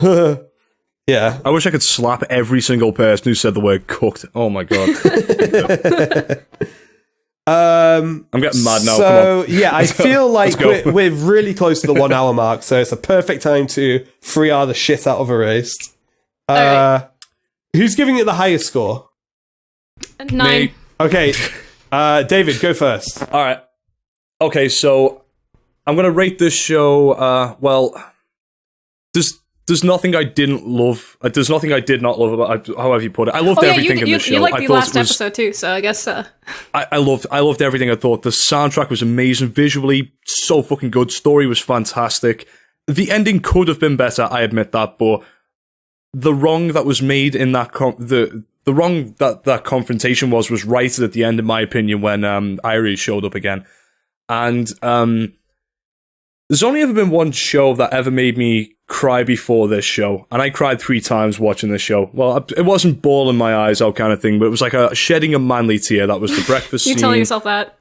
Yeah. I wish I could slap every single person who said the word cooked. Oh my god. I'm getting mad now. So, yeah, I feel like we're really close to the 1 hour mark, so it's a perfect time to 3R the shit out of Erased. Right. Who's giving it the highest score? 9. Me. Okay, David, go first. Alright. Okay, so I'm gonna rate this show, there's nothing I didn't love. There's nothing I did not love about it, however you put it. I loved everything in the show. You liked I the thought last episode too, so I guess... I loved everything. I thought the soundtrack was amazing. Visually, so fucking good. Story was fantastic. The ending could have been better, I admit that, but the wrong that was made in that... the wrong that confrontation was right at the end, in my opinion, when Irie showed up again. And there's only ever been one show that ever made me cry before this show, and I cried 3 times watching this show. Well, it wasn't ball in my eyes out kind of thing, but it was like a shedding a manly tear. That was the breakfast scene. You telling yourself that?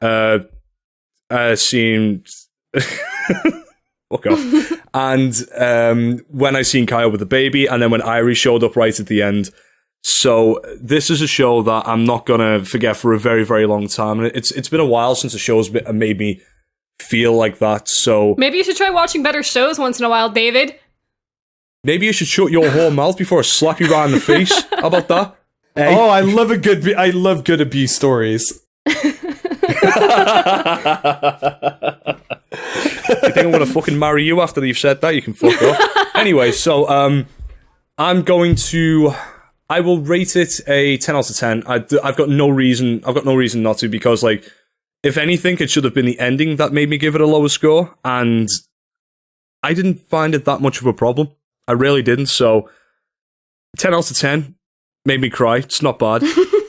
Scene... Fuck off. And when I seen Kyle with the baby, and then when Irie showed up right at the end. So this is a show that I'm not gonna forget for a very, very long time. And it's been a while since a show's made me feel like that, so... Maybe you should try watching better shows once in a while, David. Maybe you should shut your whole mouth before I slap you right in the face. How about that? Hey. Oh, I love good abuse stories. You think I'm gonna fucking marry you after you've said that? You can fuck off. Anyway, so I will rate it a 10 out of 10. I've got no reason not to, because like, if anything, it should have been the ending that made me give it a lower score, and I didn't find it that much of a problem. I really didn't, so 10 out of 10 made me cry. It's not bad.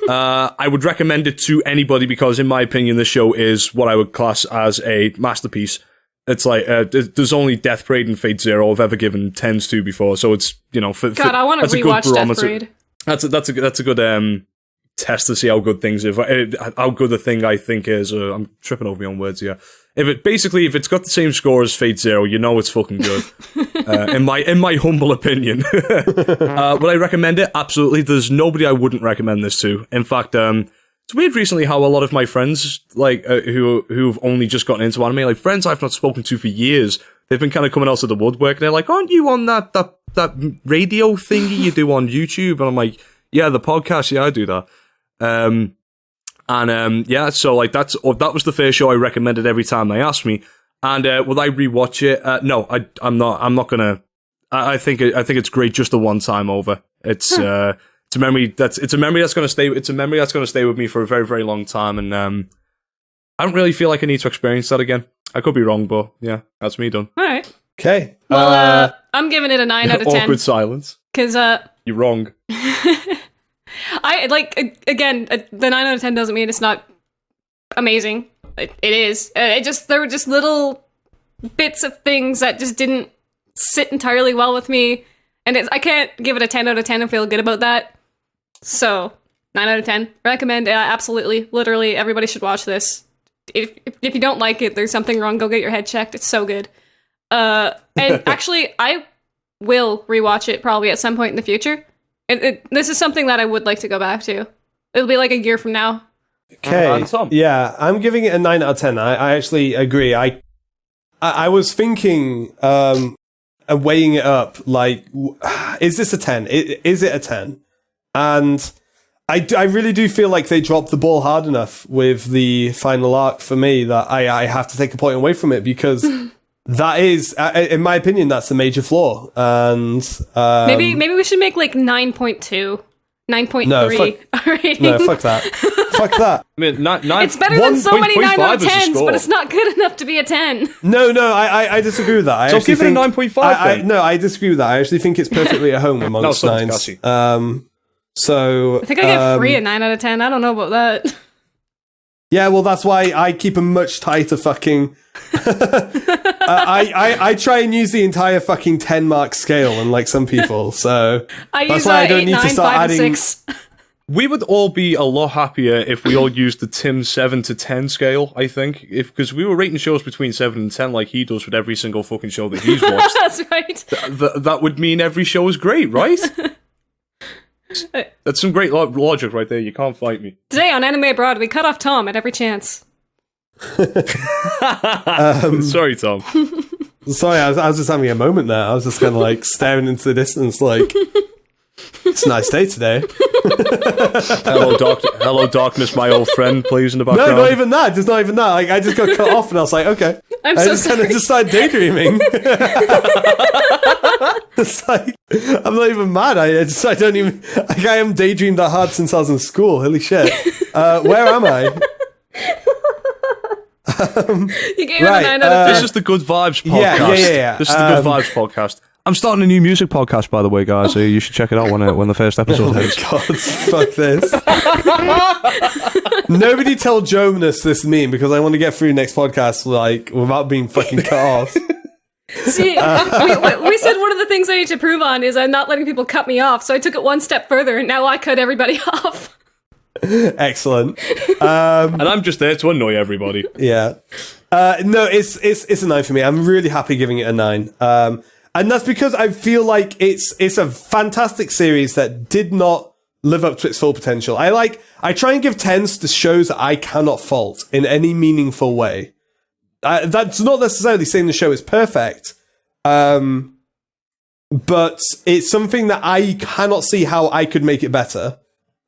I would recommend it to anybody because, in my opinion, this show is what I would class as a masterpiece. It's like, there's only Death Parade and Fate Zero I've ever given 10s to before, so it's, you know... God, I want to rewatch Death Parade. That's a good test to see how good things how good a thing I think is. I'm tripping over my own words here. If it's got the same score as Fate Zero, you know it's fucking good. In my humble opinion. Would I recommend it? Absolutely. There's nobody I wouldn't recommend this to. In fact, it's weird recently how a lot of my friends, like, who've only just gotten into anime, like friends I've not spoken to for years, they've been kind of coming out of the woodwork, and they're like, aren't you on that radio thingy you do on YouTube? And I'm like, yeah, the podcast, yeah, I do that. Yeah, so like that was the first show I recommended every time they asked me. And would I rewatch it? No, I'm not gonna. I think it's great just the one time over. It's a memory that's gonna stay. It's a memory that's gonna stay with me for a very, very long time. And I don't really feel like I need to experience that again. I could be wrong, but yeah, that's me done. All right. Okay. Well, I'm giving it a 9 out of 10. Awkward silence. Because you're wrong. I like, again, the 9 out of 10 doesn't mean it's not amazing. It is. There were just little bits of things that just didn't sit entirely well with me, and I can't give it a 10 out of 10 and feel good about that. So 9 out of 10. Recommend. Absolutely, literally, everybody should watch this. If you don't like it, there's something wrong. Go get your head checked. It's so good. And actually, I will rewatch it probably at some point in the future. This is something that I would like to go back to. It'll be like a year from now. Okay. Yeah, I'm giving it a 9 out of 10. I actually agree. I was thinking, weighing it up, like, is this a 10? Is it a 10? And I really do feel like they dropped the ball hard enough with the final arc for me that I have to take a point away from it, because that is, in my opinion, that's a major flaw. And maybe we should make like 9.2, 9.3. No, fuck that. Fuck that. I mean, it's better than so many 9 out of 10s, but it's not good enough to be a 10. No, I disagree with that. So give it a 9.5 No, I disagree with that. I actually think it's perfectly at home amongst nines. So I think I get free a 9 out of 10. I don't know about that. Yeah, well, that's why I keep a much tighter fucking... I try and use the entire fucking 10 mark scale, unlike some people, so... That's why I don't need to start adding... 6. We would all be a lot happier if we all used the Tim 7 to 10 scale, I think. Because we were rating shows between 7 and 10 like he does with every single fucking show that he's watched. That's right. That would mean every show is great, right? That's some great logic right there. You can't fight me. Today on Anime Abroad, we cut off Tom at every chance. Sorry, Tom. Sorry, I was just having a moment there. I was just kind of like staring into the distance like, it's a nice day today. Hello, darkness, my old friend, please, in the background. No, not even that. Just not even that. Like, I just got cut off and I was like, okay. I just kind of just started daydreaming. It's like, I'm not even mad. I don't even, like, I haven't daydreamed that hard since I was in school. Holy shit. Where am I? You gave it a 9 out of 10. This is the Good Vibes podcast. Yeah. This is the Good Vibes podcast. I'm starting a new music podcast, by the way, guys. So you should check it out when the first episode hits. God, fuck this. Nobody tell Jonas this meme, because I want to get through next podcast like without being fucking cut off. See, we said one of the things I need to improve on is I'm not letting people cut me off. So I took it one step further, and now I cut everybody off. Excellent. And I'm just there to annoy everybody. Yeah. No, it's a 9 for me. I'm really happy giving it a 9. And that's because I feel like it's a fantastic series that did not live up to its full potential. I try and give 10s to shows that I cannot fault in any meaningful way. That's not necessarily saying the show is perfect, but it's something that I cannot see how I could make it better.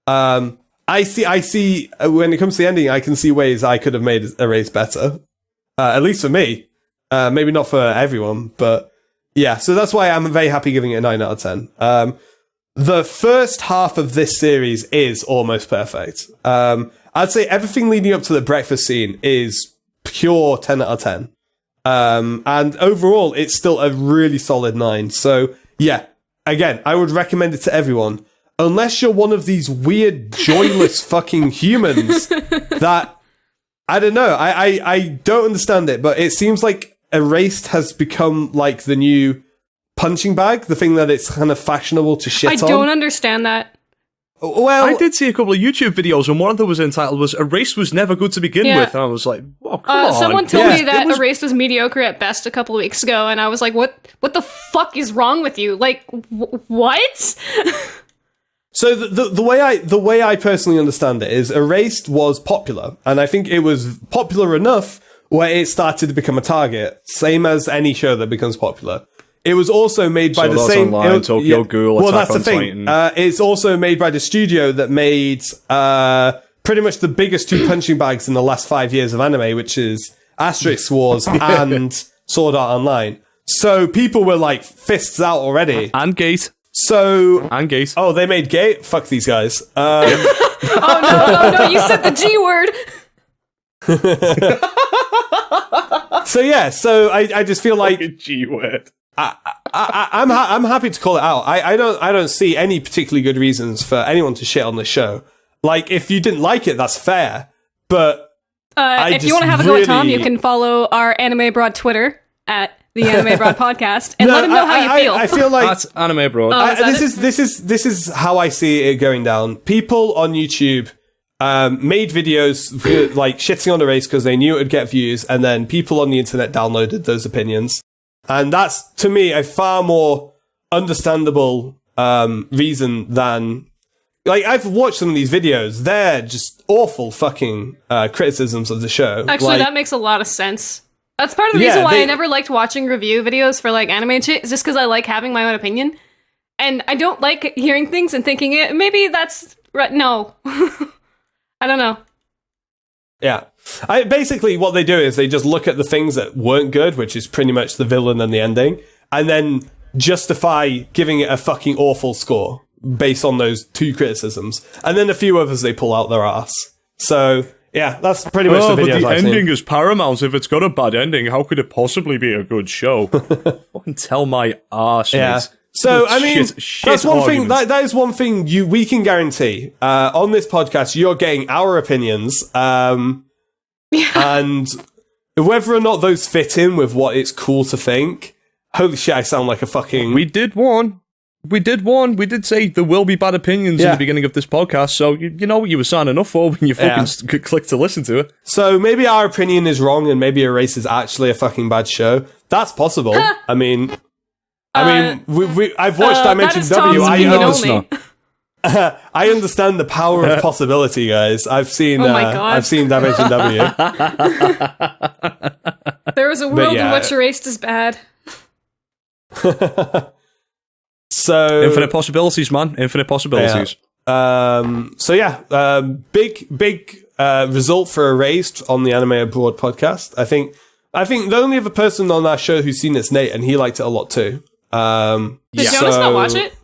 I see when it comes to the ending, I can see ways I could have made Erase better. At least for me. Maybe not for everyone, but yeah, so that's why I'm very happy giving it a 9 out of 10. The first half of this series is almost perfect. I'd say everything leading up to the breakfast scene is pure 10 out of 10. And overall, it's still a really solid 9. So yeah, again, I would recommend it to everyone. Unless you're one of these weird, joyless fucking humans that, I don't know, I don't understand it, but it seems like Erased has become like the new punching bag, the thing that it's kind of fashionable to shit on. I don't understand that. Well, I did see a couple of YouTube videos, and one of them was entitled Erased was never good to begin with, and I was like, oh, come on. Someone told me that Erased was mediocre at best a couple of weeks ago, and I was like, what the fuck is wrong with you? Like, what? So the way I personally understand it is Erased was popular, and I think it was popular enough where it started to become a target, same as any show that becomes popular. It was also made by the same Tokyo Ghoul. Well, that's the thing. It's also made by the studio that made pretty much the biggest two punching bags in the last 5 years of anime, which is Asterix Wars and Sword Art Online. So people were like fists out already. And Gate. And Gate. Oh, they made Gate? Fuck these guys. Oh, no, you said the G word. So I just feel like G word. I'm happy to call it out. I don't see any particularly good reasons for anyone to shit on the show. Like, if you didn't like it, that's fair. But if you want to have a go at Tom, you can follow our Anime Broad Twitter at the Anime Broad Podcast and let him know how you feel. I feel like that's Anime Broad. This is how I see it going down. People on YouTube made videos like shitting on the race because they knew it would get views, and then people on the internet downloaded those opinions. And that's, to me, a far more understandable reason than... Like, I've watched some of these videos. They're just awful fucking criticisms of the show. Actually, that makes a lot of sense. That's part of the reason why I never liked watching review videos for, like, anime and shit, is just because I like having my own opinion. And I don't like hearing things and thinking, maybe that's... No. I don't know. Yeah. Basically, what they do is they just look at the things that weren't good, which is pretty much the villain and the ending, and then justify giving it a fucking awful score based on those two criticisms. And then a few others they pull out their ass. So, yeah, that's pretty much the video. But the ending is paramount. If it's got a bad ending, how could it possibly be a good show? Fucking tell my arse, mate. So, I mean, that's one thing, that is one thing we can guarantee. On this podcast, you're getting our opinions. And whether or not those fit in with what it's cool to think, holy shit, I sound like a fucking... We did warn. We did say there will be bad opinions in the beginning of this podcast, so you know what you were signing up for when you fucking click to listen to it. So maybe our opinion is wrong and maybe Erase is actually a fucking bad show. That's possible. I mean, I've watched Dimension W. I understand the power of possibility, guys. I've seen Dimension W. There was a world in which Erased is bad. So infinite possibilities, man. Infinite possibilities. Big result for Erased on the Anime Abroad podcast. I think the only other person on our show who's seen it's Nate, and he liked it a lot too. Did Jonas not watch it?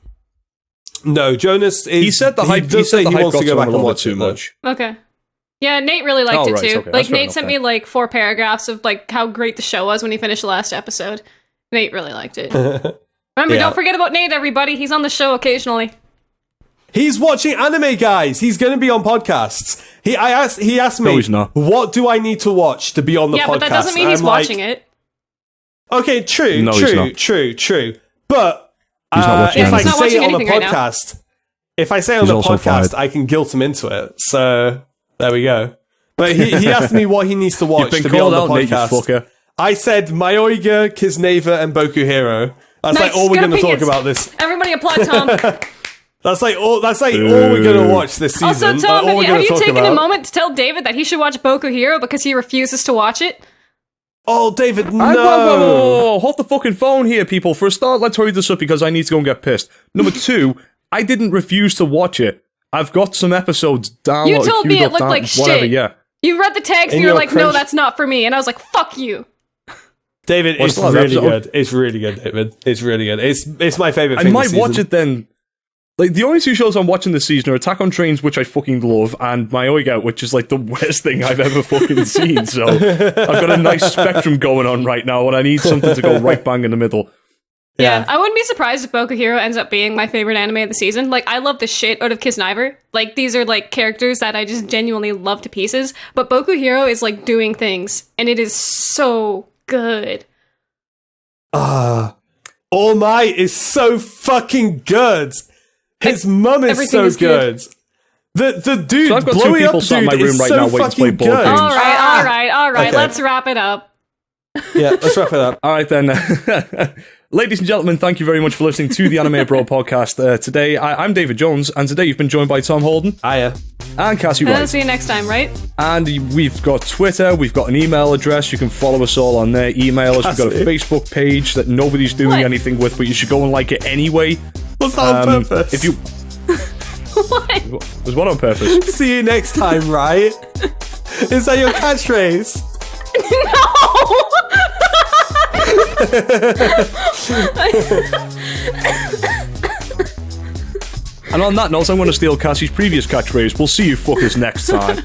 No, Jonas is... He said the hype wants to go back and watch too much. Okay. Yeah, Nate really liked it too. Okay, like, Nate sent me like 4 paragraphs of like how great the show was when he finished the last episode. Nate really liked it. Remember, don't forget about Nate, everybody. He's on the show occasionally. He's watching anime, guys. He's going to be on podcasts. He asked me, no, he's not. What do I need to watch to be on the podcast? Yeah, but that doesn't mean he's watching it. Okay, true. But if I say it on the podcast, I can guilt him into it. So there we go. But he asked me what he needs to watch to be on the podcast. I said Mayoiga, Kisneva, and Boku Hero. That's like all we're going to talk about this. Everybody applaud Tom. That's like all we're going to watch this season. Also, Tom, have you taken a moment to tell David that he should watch Boku Hero because he refuses to watch it? Oh, David, no! Whoa. Hold the fucking phone here, people. For a start, let's hurry this up because I need to go and get pissed. Number 2, I didn't refuse to watch it. I've got some episodes downloaded. You told me it looked like shit. You read the tags and you were like, no, that's not for me. And I was like, fuck you. David, it's really good. It's really good, David. It's really good. It's my favorite thing. I might watch it then. Like, the only 2 shows I'm watching this season are Attack on Trains, which I fucking love, and Mayoiga, which is like the worst thing I've ever fucking seen. So I've got a nice spectrum going on right now, and I need something to go right bang in the middle. Yeah, I wouldn't be surprised if Boku Hero ends up being my favorite anime of the season. Like, I love the shit out of Kisniver. Like, these are like characters that I just genuinely love to pieces. But Boku Hero is like doing things, and it is so good. All Might is so fucking good. His mum is everything so is good. The dude, So I've got two blowing people up sat in dude my room is right so now waiting to play fucking board good. games. All right. Okay. Let's wrap it up. Yeah, let's wrap it up. All right, then. Ladies and gentlemen, thank you very much for listening to the Anime Bro podcast. Today, I'm David Jones, and today you've been joined by Tom Holden. Hiya. And Cassie And Wright. I'll see you next time, right? And we've got Twitter, we've got an email address, you can follow us all on there, email us, we've got a Facebook page that nobody's doing What? anything with, but you should go and like it anyway. What's that on purpose? If you... What? Was what on purpose? See you next time, right? Is that your catchphrase? And on that note, I'm going to steal Cassie's previous catchphrase. We'll see you fuckers next time.